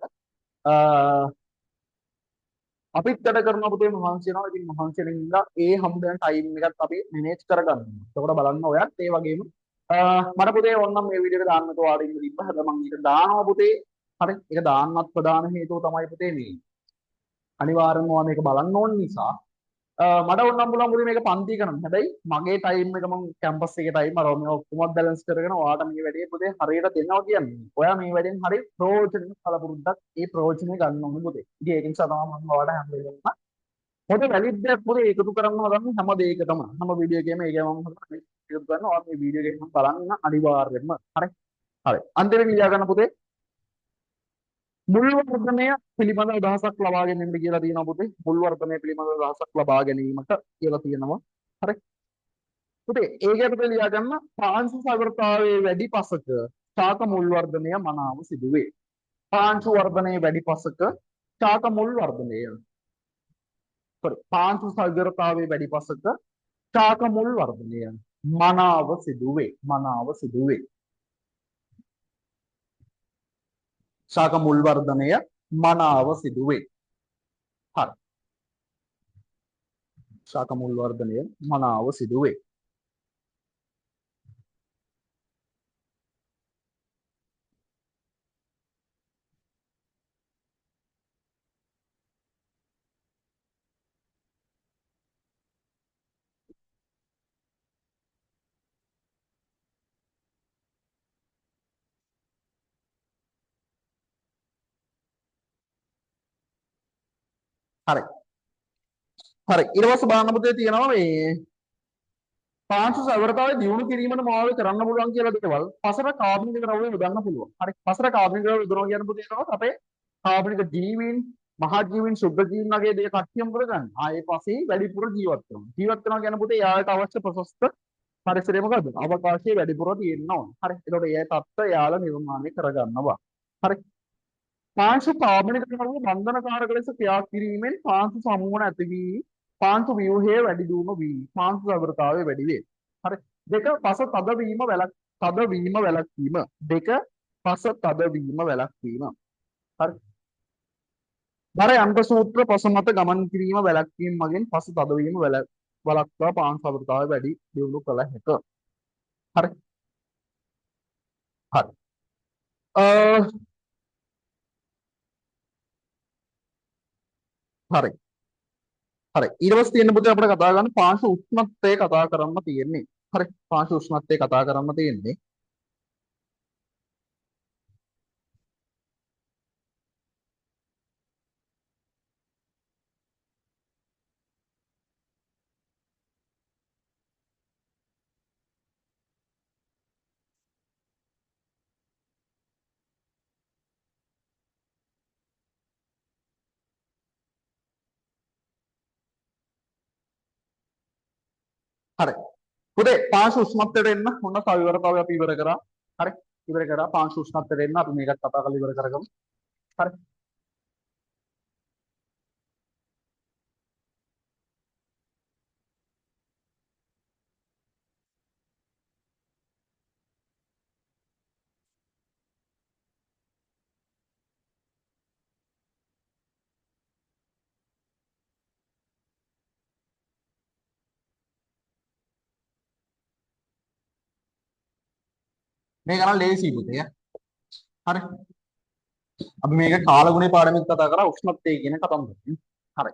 අපිත් වැඩ කරන පුතේ මහන්සි වෙනවා. ඉතින් මහන්සි වෙන නිසා ඒ හම්බෙන ටයිම් එකත් අපි මැනේජ් කරගන්න. එතකොට බලන්න ඔයත් ඒ වගේම මට පුතේ ඕනනම් මේ වීඩියෝ එක දාන්න તો ආඩින් තිබ්බ. හැබැයි මම ඒක දානවා පුතේ. හරි. ඒක දාන්නත් ප්‍රධාන හේතුව තමයි පුතේ මේ අනිවාර්යෙන්ම ඔයා මේක බලන්න ඕන නිසා මට ඕනම් පුළුවන් පුතේ මේක පන්ති කරන්න. හැබැයි මගේ ටයිම් එක මම කැම්පස් එකේ ටයිම් අර මේ ඔක්කොම බැලන්ස් කරගෙන ඔයාට මේ වැඩේ පුතේ හරියට දෙන්නවා කියන්නේ. ඔයා මේ වැඩෙන් හරි ප්‍රයෝජන කලපුරුද්දක් ඒ ප්‍රයෝජනේ ගන්න ඕනේ පුතේ. ඉතින් ඒක නිසා තමයි මම ඔයාලට හැම වෙලේම පොත වැලිඩ් දෙයක් පුතේ එකතු කරන්න හදන්නේ හැම දෙයකටම. හැම වීඩියෝ එකේම ඒක මම හදන්නේ එකතු කරන්න. ඔයා මේ වීඩියෝ එක බලන්න අනිවාර්යෙන්ම. හරි. හරි. අන්තිමට ලියා ගන්න පුතේ මුල් වර්ධනය පිළිබඳ අදහසක් ලබා ගැනීමට කියලා තියෙනවා පුතේ. මුල් වර්ධනය පිළිබඳ අදහසක් ලබා ගැනීමට කියලා තියෙනවා. හරි. පුතේ ඒකට ලියා ගන්න පාංශු සාගරතාවයේ වැඩි පසක ශාක මුල් වර්ධනය මනාව සිදුවේ. පාංශු වර්ධනයේ වැඩි පසක ශාක මුල් වර්ධනය. පාංශු සාගරතාවයේ වැඩි පසක ශාක මුල් වර්ධනය මනාව සිදුවේ. මනාව සිදුවේ. ශාක මුල් වර්ධනය මනාව සිදුවේ. හරි. ශාක මුල් වර්ධනය මනාව සිදුවේ. හරි. හරි. ඊට පස්සේ බලන්න පුතේ තියෙනවා මේ පාංශු සවරතාවය දියුණු කිරීමට මොනවද කරන්න පුළුවන් කියලා දේවල්. පසර කාබනික ද්‍රව්‍ය යොදන්න පුළුවන්. හරි. පසර කාබනික ද්‍රව්‍ය යොදනවා කියන පුතේ තමයි අපේ කාබනික ජීවීන්, මහජීවීන්, සුද්ධ ජීවීන් වගේ දේ කට්ටියම කරගන්න. ආයේ පස්සේ වැඩිපුර ජීවත් වෙනවා. ජීවත් වෙනවා කියන පුතේ යායට අවශ්‍ය ප්‍රශස්ත පරිසරය මොකද්ද? අවකාශයේ වැඩිපුර තියෙන්න ඕන. හරි. ඒකට ඒ තත්ත්වය යාළ නිර්මාණය කරගන්නවා. හරි. පාංශු කාබනික ද්‍රව්‍ය බන්ධනකාරක ලෙස ක්‍රියා කිරීමෙන් පාංශු සමූහන ඇති වී පාංශු ව්‍යුහයේ වැඩි දියුණු වී පාංශු සබරතාවය වැඩි වේ. හරි. දෙක පස තදවීම වැළැක්වීම. දෙක පස තදවීම වැළැක්වීම. හරි. බර යන්ත්‍ර සූත්‍ර පස මත ගමන් කිරීම වැළැක්වීම මගින් පස තදවීම වළක්වා පාංශු සබරතාවය වැඩි දියුණු කළ හැක. හරි. හරි. හරි. හරි. ඊට පස්සේ තියෙන පුතේ අපිට කතා කරන්න පාංශු උෂ්ණත්වය කතා කරන්න තියෙන්නේ. හරි. පාංශු උෂ්ණත්වය කතා කරන්න තියෙන්නේ. හරි. පුතේ පාංශු උෂ්ණත්වයට එන්න මොන සවිවරතාවය අපි ඉවර කරා. හරි. ඉවර කරා පාංශු උෂ්ණත්වයට එන්න අපි මේකත් කතා කරලා ඉවර කරගමු. හරි. මේක නම් ලේසි පුතේ. හරි. අපි මේක කාලගුණේ පාඩමෙත් කතා කරා උෂ්ණත්වය කියන කතන්දරේ. හරි.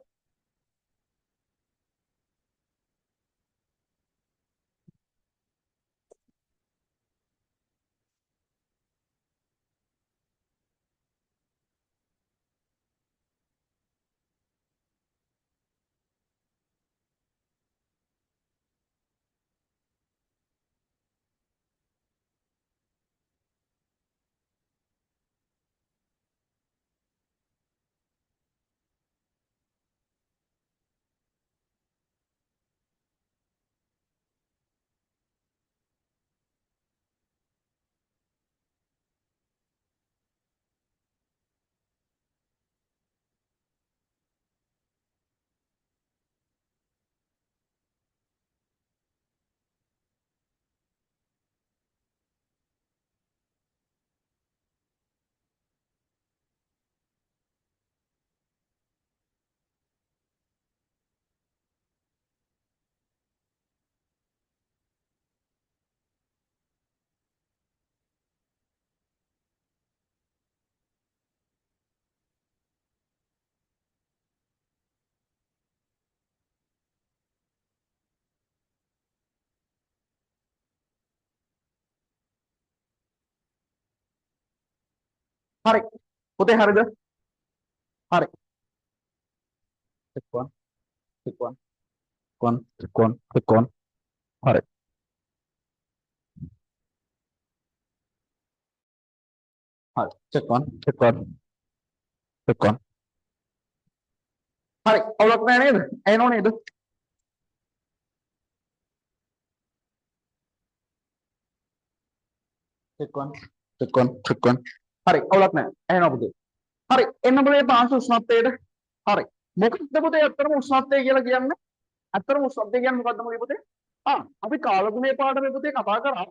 හරි. පුතේ හරිද? හරි. එක්කන් එක්කන් එක්කන්. හරි. හරි. එක්කන්. හරි. අවුලක් නෑ නේද? එනෝ නේද? එක්කන්. හරි. අවුලක් නෑ. එනෝ පුතේ. හරි. එන්න පුතේ පාංශු උෂ්ණත්වයට. හරි. මොකක්ද පුතේ අත්‍තරම උෂ්ණත්වය කියලා කියන්නේ? අත්‍තරම උෂ්ණත්වය කියන්නේ මොකක්ද මොකද පුතේ? අපි කාලගුණයේ පාඩමේ පුතේ කතා කරා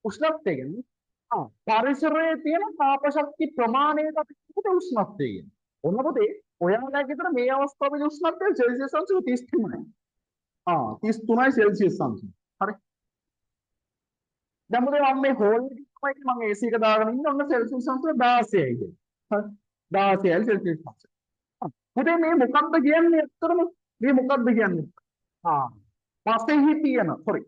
උෂ්ණත්වය කියන්නේ. පරිසරයේ තියෙන තාප ශක්ති ප්‍රමාණයට අපි කියුවේ උෂ්ණත්වය කියන්නේ. ඔන්න පුතේ ඔයාලගේ විතර මේ අවස්ථාවේ උෂ්ණත්වය සෙල්සියස් අංශු 33යි. 33යි සෙල්සියස් අංශු. හරි. දැන් පුතේ මම මේ හෝල් එකේ මම AC එක දාගෙන ඉන්නේ ඔන්න සෙල්සියස් අංශු 16යි කියන්නේ. හරි. 16යි සෙල්සියස් අංශු. පුතේ මේ මොකක්ද කියන්නේ ඇත්තටම මේ මොකක්ද කියන්නේ? පසෙහි තියෙන sorry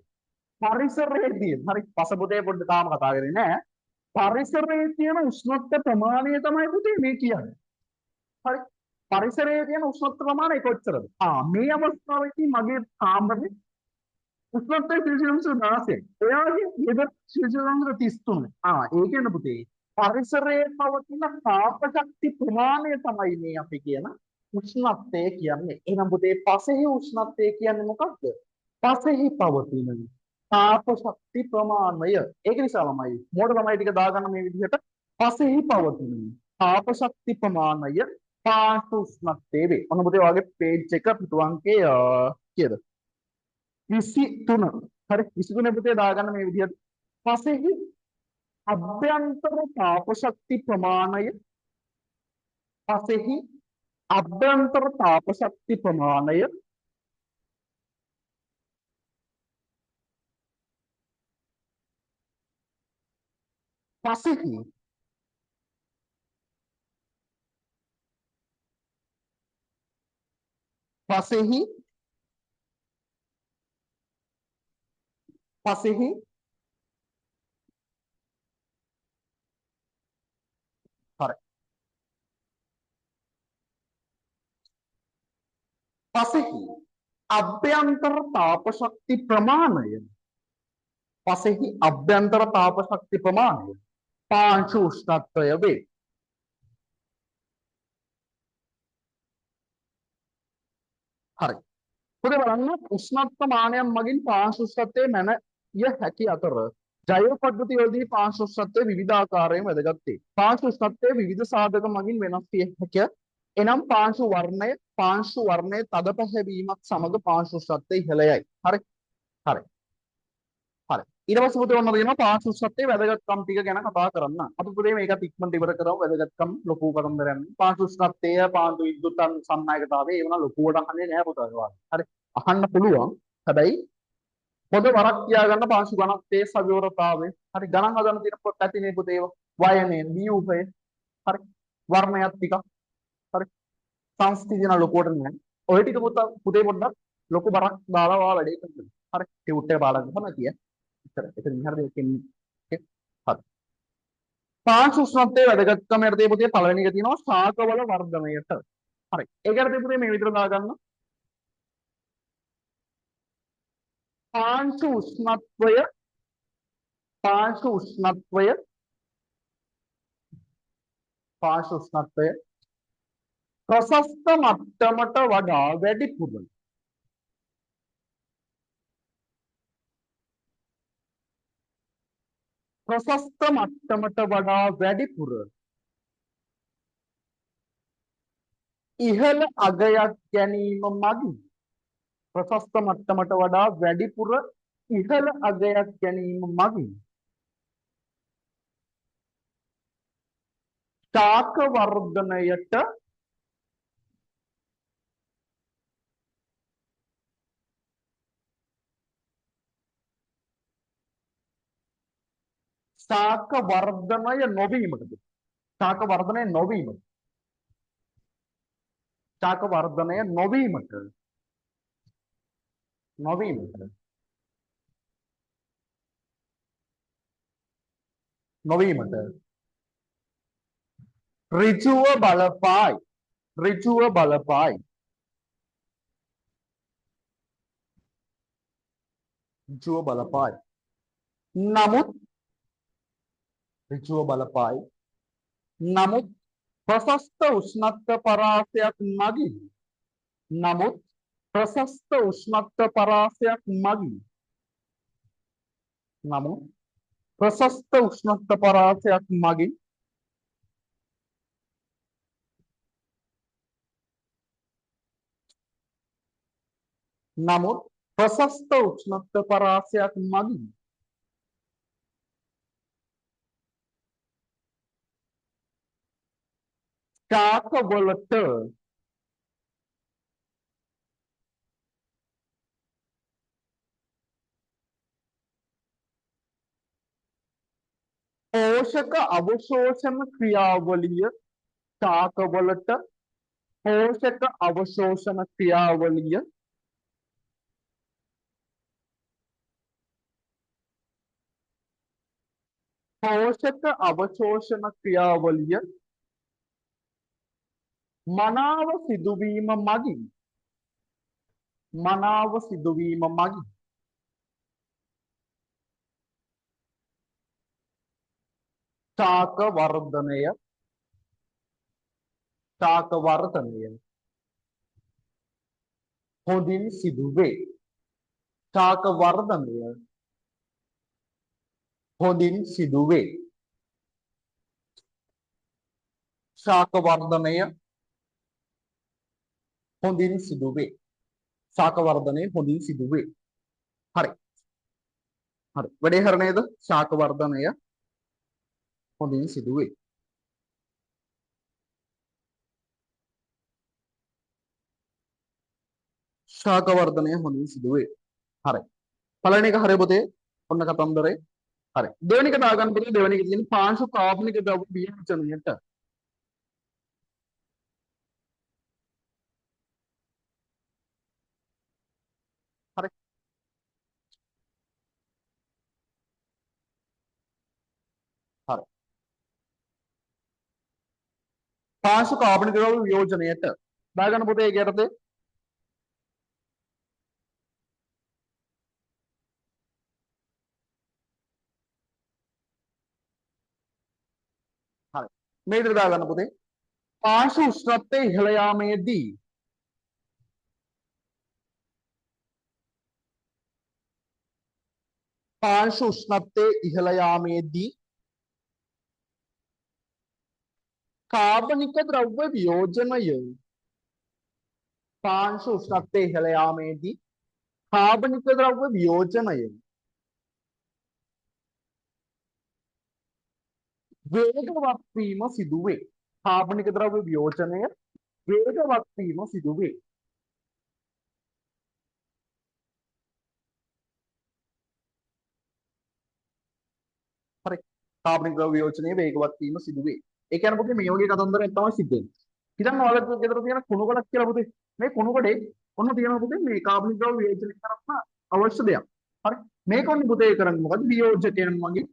පරිසරයේ තියෙන හරි පස පුතේ පොඩ්ඩක් තාම කතා කරේ නෑ පරිසරයේ තියෙන උෂ්ණත්ව ප්‍රමාණය තමයි පුතේ මේ කියන්නේ හරි පරිසරයේ තියෙන උෂ්ණත්ව ප්‍රමාණය කොච්චරද? මේ අවස්ථාවේදී මගේ කාමරේ උෂ්ණත්වය සිල්සියස් 16යි. එයාගේ ගෙදර සිල්සියස් 33. ඒ කියන්නේ පුතේ පරිසරයේ පවතින තාප ශක්ති ප්‍රමාණය තමයි මේ අපි කියන උෂ්ණත්වය කියන්නේ. එහෙනම් පුතේ පසෙහි උෂ්ණත්වය කියන්නේ මොකක්ද? පසෙහි පවතින තාප ශක්ති ප්‍රමාණය. ඒක නිසා ළමයි මෝඩ ළමයි ටික දාගන්න මේ විදිහට පසෙහි පවතින තාප ශක්ති ප්‍රමාණය පාංශු උෂ්ණත්වයේ වේ. ඔන්න පුතේ ඔයගේ පේජ් එක පිටු අංකය කීයද? 23. හරි 23 පුතේ දාගන්න මේ විදිහට පසෙහි අභ්‍යන්තර තාප ශක්ති ප්‍රමාණය පසෙහි අභ්‍යන්තර තාප ශක්ති ප්‍රමාණය පසෙහි පසෙහි පසෙහි හරි පසෙහි අභ්‍යන්තර තාප ශක්ති ප්‍රමාණය පසෙහි අභ්‍යන්තර තාප ශක්ති ප්‍රමාණය පාංශු උෂ්ණත්වය වේ. හරි. පුතේ බලන්න උෂ්ණත්ව මානයන් මගින් පාංශු උෂ්ණත්වයේ මැන ය හැකි අතර ජෛව පද්ධතිවලදී පාංශු උෂ්ණත්වය විවිධාකාරයෙන් වැදගත් වේ. පාංශු උෂ්ණත්වය විවිධ සාධක මගින් වෙනස් විය හැකිය. එනම් පාංශු වර්ණයේ තද පැහැවීමත් සමග පාංශු උෂ්ණත්වය ඉහළ යයි. හරි. හරි. හරි. ඊට පස්සේ පුතේ ඔන්න තියෙනවා පාංශු උෂ්ණත්වයේ වැදගත්කම් ටික ගැන කතා කරන්න. අපි පුතේ මේකත් ඉක්මනට ඉවර කරමු. වැදගත්කම් ලොකු කතන්දරයක්. පාංශු උෂ්ණත්වය, පාංශු විද්‍යුත් සන්නායකතාවය ඒවන ලොකුවට අහන්නේ නැහැ පුතා ඔයාලා. හරි. අහන්න පුළුවන්. හැබැයි පොද වරක් තියාගන්න පාංශු ඝනත්වයේ සවිවරතාවය. හරි ගණන් හදන්න තියෙන පොත් ඇතිනේ පුතේ ඒවා. වයනේ, ව්‍යුහය. හරි. වර්ණයත් ටික. හරි. සංස්කෘතියන ලොකුවට නෑ. ඔය ටික පුතේ පොඩ්ඩක් ලොකු බරක් දාලා ඔයා වැඩේ කරන්න. හරි. ටියුට් එක බාලා ගන්න කිය. එතන හරියට දෙකෙන් හරි. පාංශු උෂ්ණත්වයේ වැදගත්කම යටතේ පුතේ පළවෙනි එක තියෙනවා ශාකවල වර්ධනයට. හරි. ඒකට පුතේ මේ විතර දාගන්න. පාංශු උෂ්ණත්වය පාංශු උෂ්ණත්වය පාංශු උෂ්ණත්වය ප්‍රශස්ත මට්ටමට වඩා වැඩිපුර ප්‍රශස්ත මට්ටමට වඩා වැඩිපුර ඉහළ අගයක් ගැනීම මගින් ප්‍රශස්ත මට්ටමට වඩා වැඩිපුර ඉහළ අගයක් ගැනීම මගින් ශාක වර්ධනයට ශාක වර්ධනය නොවීමටද ශාක වර්ධනය නොවීමට ශාක වර්ධනය නොවීමට ඍජුව බලපායි ඍජුව බලපායි ඍජුව බලපායි නමුත් ඍජුව බලපායි නමුත් ප්‍රශස්ත උෂ්ණත්ව පරාසයක් මගින් නමුත් ප්‍රශස්ත උෂ්ණත්ව පරාසයක් මගින් නමුත් ප්‍රශස්ත උෂ්ණත්ව පරාසයක් මගින් නමුත් ප්‍රශස්ත උෂ්ණත්ව පරාසයක් මගින් ශාකවලට පෝෂක අවශෝෂණ ක්‍රියාවලිය ශාකවලට පෝෂක අවශෝෂණ ක්‍රියාවලිය පෝෂක අවශෝෂණ ක්‍රියාවලිය මනාව සිදුවීම මගින් මනාව සිදුවීම මගින් ශාක වර්ධනය හොඳින් සිදුවේ. ශාක වර්ධනය හොඳින් සිදුවේ. ශාක වර්ධනය හොඳින් සිදුවේ. ශාක වර්ධනය හොඳින් සිදුවේ. හරි. හරි. වැඩේ හර නේද? ශාක වර්ධනය හොඳින් සිදුවේ. ශාක වර්ධනය හොඳින් සිදුවේ. හරි. පළවෙනි එක හරි පුතේ. ඔන්න කතන්දරේ. හරි. දෙවෙනි එක දාගන්න පුතේ. දෙවෙනි එක තියෙන පාංශු කාබනික ද්‍රව්‍ය වියෝජනයට. හරි. හරි. පාංශු කාබනික ද්‍රව්‍ය වියෝජනයට. දාගන්න පුතේ ඒක යටතේ. හරි. මේ විදිහට දාගන්න පුතේ. පාංශු උෂ්ණත්වයේ ඉහළ යාමේදී පාංශු උෂ්ණත්වයේ ඉහළ යාමේදී කාබනික ද්‍රව්‍ය වියෝජනය පාංශු උෂ්ණත්වයේ ඉහළ යාමේදී කාබනික ද්‍රව්‍ය වියෝජනය වේගවත් වීම සිදුවේ. කාබනික ද්‍රව්‍ය වියෝජනය වේගවත් වීම සිදුවේ. හරි. කාබනික ද්‍රව්‍ය වියෝජනය වේගවත් වීම සිදුවේ. ඒ කියන්නේ පුතේ මේ වගේ කතන්දරයක් තමයි සිද්ධ වෙන්නේ. හිතන්න ඔයාලගේ ගෙදර තියෙන කුණු ගොඩක් කියලා පුතේ. මේ කුණු ගොඩේ ඔන්න තියෙනවා පුතේ මේ කාබනික ද්‍රව්‍ය වියෝජනය කරන්න අවශ්‍ය දෙයක්. හරි. මේක ඔන්න පුතේ කරන්නේ මොකද්ද? වියෝජකයන් වගේ.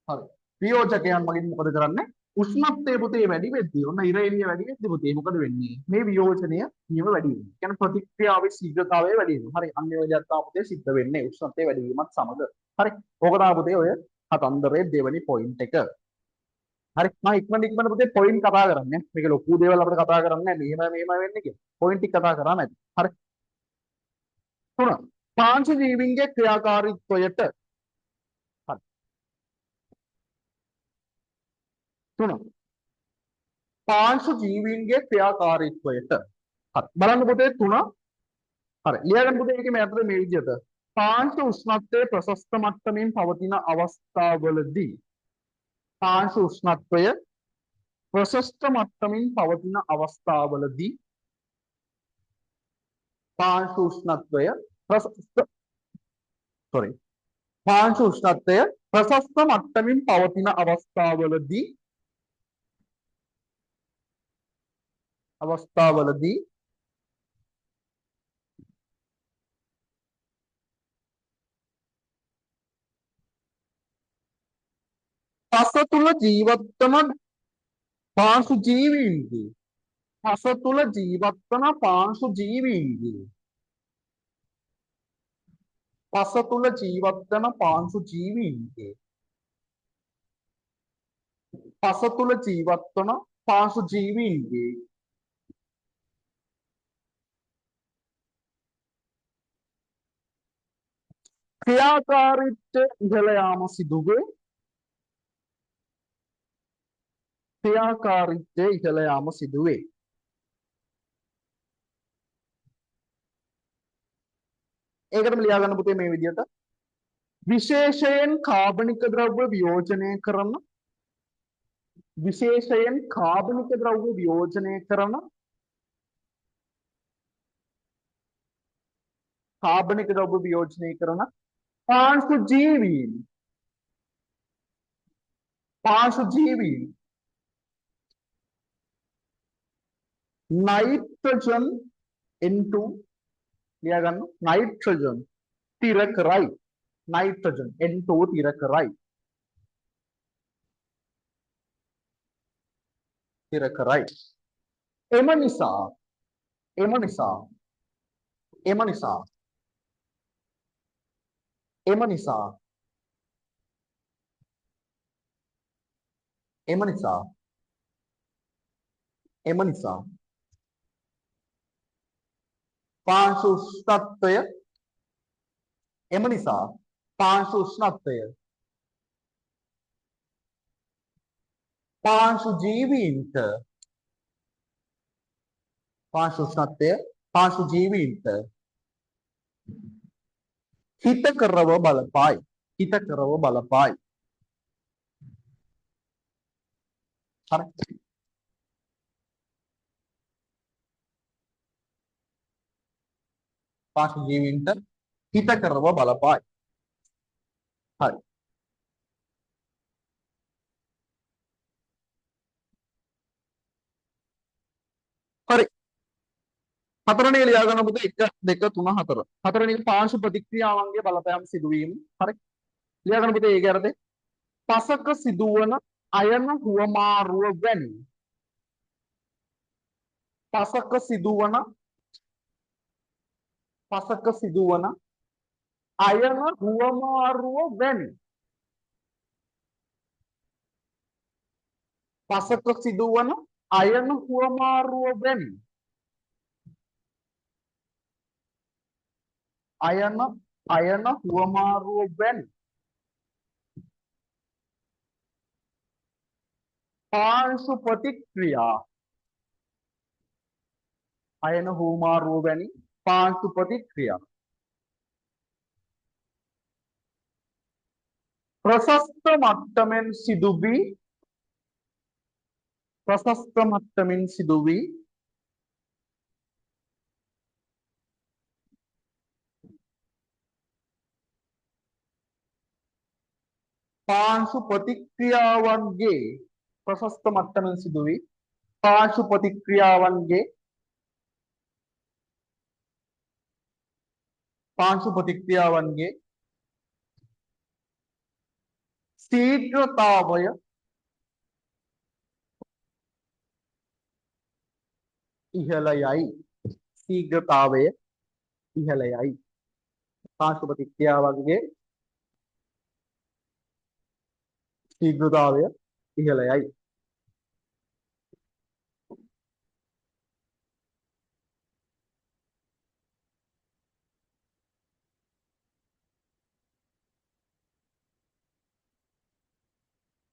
හරි. වියෝජකයන් මගින් මොකද කරන්නේ? උෂ්ණත්වය පුතේ වැඩි වෙද්දී ඔන්න ඉර එළිය වැඩි වෙද්දී පුතේ මොකද වෙන්නේ? මේ වියෝජනය නියම වැඩි වෙනවා. කියන්නේ ප්‍රතික්‍රියාවේ ශීඝ්‍රතාවය වැඩි වෙනවා. හරි. අන්‍ය වේදයක් තා පුතේ සිද්ධ වෙන්නේ උෂ්ණත්වය වැඩි වීමත් සමග. හරි. ඕක තමයි පුතේ ඔය කතන්දරයේ දෙවෙනි පොයින්ට් එක. හරි. මම ඉක්මනට පුතේ පොයින්ට් කතා කරන්නේ. මේක ලොකු දේවල් අපිට කතා කරන්නේ නැහැ. මෙහෙම වෙන්නේ කියලා. පොයින්ට් ටික කතා කරා නැති. හරි. තුන. පාංශු ජීවීන්ගේ ක්‍රියාකාරීත්වයට. හරි. තුන. පාංශු ජීවීන්ගේ ක්‍රියාකාරීත්වයට. හරි. බලන්න පුතේ තුන. හරි. ලියාගන්න පුතේ මේකේ මේ අතට මේ විදිහට. පාංශු උෂ්ණත්වයේ ප්‍රශස්ත මට්ටමින් පවතින අවස්ථාවලදී පාංශු උෂ්ණත්වය ප්‍රශස්ත මට්ටමින් පවතින අවස්ථාවලදී පාංශු උෂ්ණත්වය ප්‍රශස්ත sorry පාංශු උෂ්ණත්වය ප්‍රශස්ත මට්ටමින් පවතින අවස්ථාවලදී පස තුල ජීවත් වන පාංශු ජීවීන්ගේ පස තුල ජීවත් වන පාංශු ජීවීන්ගේ පස තුල ජීවත් වන පාංශු ජීවීන්ගේ පස තුල ජීවත් වන පාංශු ජීවීන්ගේ ක්‍රියාකාරීත්වය ඉහළ යාම සිදුවේ. ක්‍රියාකාරීත්වය ඉහළ යාම සිදුවේ. ඒකටම ලියා ගන්න පුතේ මේ විදිහට විශේෂයෙන් කාබනික ද්‍රව්‍ය වියෝජනය කරන විශේෂයෙන් කාබනික ද්‍රව්‍ය වියෝජනය කරන කාබනික ද්‍රව්‍ය වියෝජනය කරන පාංශු ජීවීන් නයිට්‍රජන් N2 ලියා ගන්න නයිට්‍රජන් තිර කරයි නයිට්‍රජන් N2 තිර කරයි ස්ථිර කරයි. එම නිසා එම නිසා එම නිසා එම නිසා එම නිසා එම නිසා පාංශු උෂ්ණත්වය එම නිසා පාංශු උෂ්ණත්වය පාංශු ජීවීන්ට පාංශු උෂ්ණත්වය පාංශු ජීවීන්ට හිතකරව බලපායි. හිතකරව බලපායි. හරි. පාංශු ජීවීන්ට හිතකරව බලපායි. හරි. හරි. හතරවෙනි එක ලියා ගන්න පුතේ 1 2 3 4. හතරවෙනි එක පාංශු ප්‍රතික්‍රියාවන්ගේ බලපෑම් සිදුවීම. හරි. ලියා ගන්න පුතේ ඒකේ අර්ථය. පසක සිදුවන අයන හුවමාරුව වැනි පසක සිදුවන අයන හුවමාරුව වැනි පසක සිදුවන අයන හුවමාරුව වැනි අයන හුවමාරුව වැනි පාංශු ප්‍රතික්‍රියා අයන හුවමාරුව වැනි පාංශු ප්‍රතික්‍රියා ප්‍රශස්ත මට්ටමින් සිදු වී පාංශු ප්‍රතික්‍රියාවන්ගේ ප්‍රශස්ත මට්ටමින් සිදු වී පාංශු ප්‍රතික්‍රියාවන්ගේ ශීඝ්‍රතාවය ඉහළ යයි. ශීඝ්‍රතාවය ඉහළ යයි. පාංශු ප්‍රතික්‍රියාවන්ගේ ශීඝ්‍රතාවය ඉහළ යයි.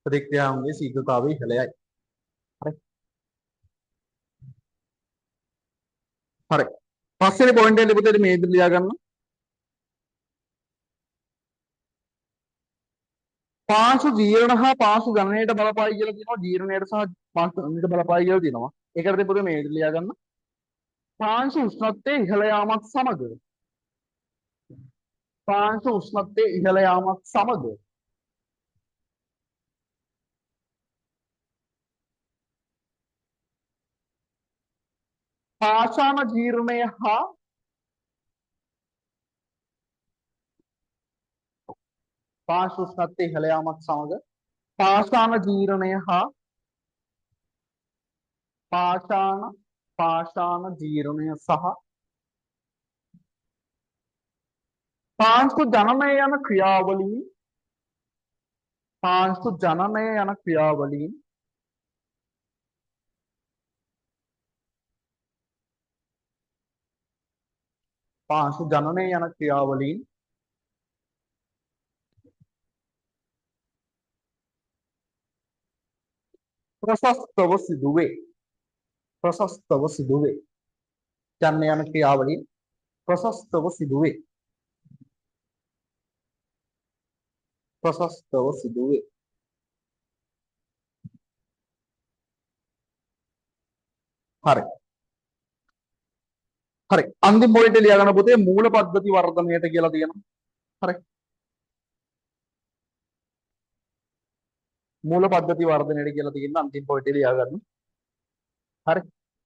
ප්‍රතික්‍රියාවන්ගේ ශීඝ්‍රතාවය ඉහළ යයි. හරි. හරි. පස්වෙනි පොයින්ට් එක පුතේ මේ විදිහට ලියා ගන්න. පාංශු ජීර්ණ හා පාංශු ගණනයට බලපායි කියලා කියනවා. ජීර්ණයට සහ පාංශු ගණනයට බලපායි කියලා කියනවා. ඒකට පුතේ මේ විදිහට ලියා ගන්න. පාංශු උෂ්ණත්වයේ ඉහළ යාමත් සමග පාංශු උෂ්ණත්වයේ ඉහළ යාමත් සමග පාෂාණ ජීර්ණය හා පාංශු උෂ්ණත්වයේ ඉහළ යාමත් සමග පාෂාණ ජීර්ණය හා පාෂාණ ජීර්ණය සහ පාංශු ජනනය යන ක්‍රියාවලීන් පාංශු ජනනය යන ක්‍රියාවලීන් පාංශු ජනනය යන ක්‍රියාවලීන් ප්‍රශස්තව සිදුවේ. ප්‍රශස්තව සිදුවේ. ජනනය යන ක්‍රියාවලීන් ප්‍රශස්තව සිදුවේ. ප්‍රශස්තව සිදුවේ. හරි. හරි. අන්තිම පොයින්ට් එක ලියා ගන්න පුතේ මූල පද්ධති වර්ධනයට කියලා තියෙනවා. හරි. මූල පද්ධති වර්ධනයට කියලා තියෙන අන්තිම පොයින්ට් එක ලියා ගන්න. හරි.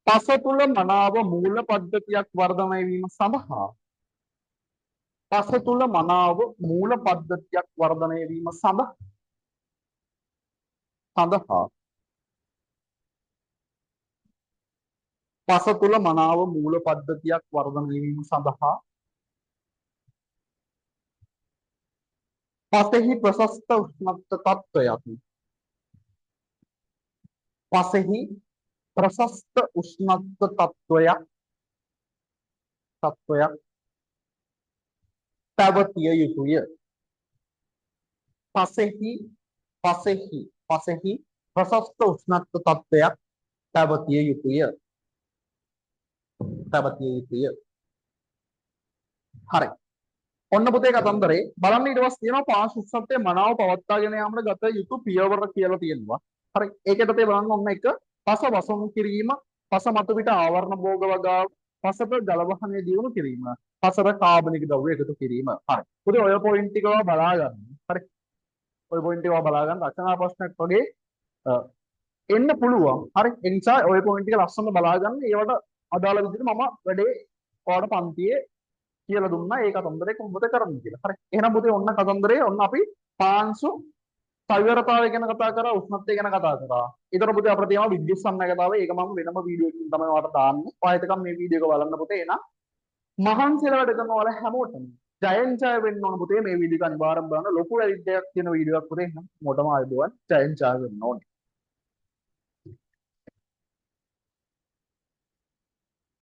පස තුල මනාව මූල පද්ධතියක් වර්ධනය වීම සඳහා පස තුල මනාව මූල පද්ධතියක් වර්ධනය වීම සඳහා පස තුල මනාව මූල පද්ධතියක් වර්ධනය වීම සඳහා පසෙහි ප්‍රශස්ත උෂ්ණත්ව තත්වයක් පසෙහි ප්‍රශස්ත උෂ්ණත්ව තත්වයක් පැවතිය යුතුය. පසෙහි ප්‍රශස්ත උෂ්ණත්ව තත්වයක් පැවතිය යුතුය. හරි. ඔන්න පුතේ කතන්දරේ බලන්න ඊට පස්සේ තියෙනවා පාර්ශ්ව උෂ්ණත්වයේ මනාව පවත්වාගෙන යාමට ගත යුතු පියවර කියලා තියෙනවා. හරි. ඒකට තේ බලන්න ඔන්න එක පස වසම් කිරීම, පස මතු පිට ආවරණ භෝග වගාව, පසට ජල වහනය දියුණු කිරීම, පසට කාබනික ද්‍රව්‍ය එකතු කිරීම. හරි. පුතේ ඔය පොයින්ට් ටික ඔයා බලා ගන්න. හරි. ඔය පොයින්ට් ටික ඔයා බලා ගන්න රචනා ප්‍රශ්නයක් වගේ එන්න පුළුවන්. හරි. ඒ නිසා ඔය පොයින්ට් ටික ලස්සනට බලා ගන්න. ඒවට අදාළ විදිහට මම වැඩේ ඔයාලට පන්තියේ කියලා දුන්නා ඒ කතන්දරේ කොහොමද කරන්නේ කියලා. හරි. එහෙනම් පුතේ ඔන්න කතන්දරේ ඔන්න අපි පාංශු සවිවරතාවය ගැන කතා කරා, උෂ්ණත්වය ගැන කතා කරා. ඊතර පුතේ අපිට තියෙනවා විද්‍යුත් සම්මයකතාවය. ඒක මම වෙනම වීඩියෝ එකකින් තමයි ඔයාලට දාන්නේ. ඔයාලටකම් මේ වීඩියෝ එක බලන්න පුතේ. එහෙනම් මහන්සියලා වැඩ කරන ඔයාලා හැමෝටම ජයෙන් ජය වෙන්න ඕන පුතේ. මේ වීඩියෝ එක අනිවාර්යෙන් බලන්න. ලොකු වැලිඩයක් තියෙන වීඩියෝ එකක් පුතේ. එහෙනම් මොකටම ආයුබෝවන්. ජයෙන් ජය වෙන්න ඕනේ.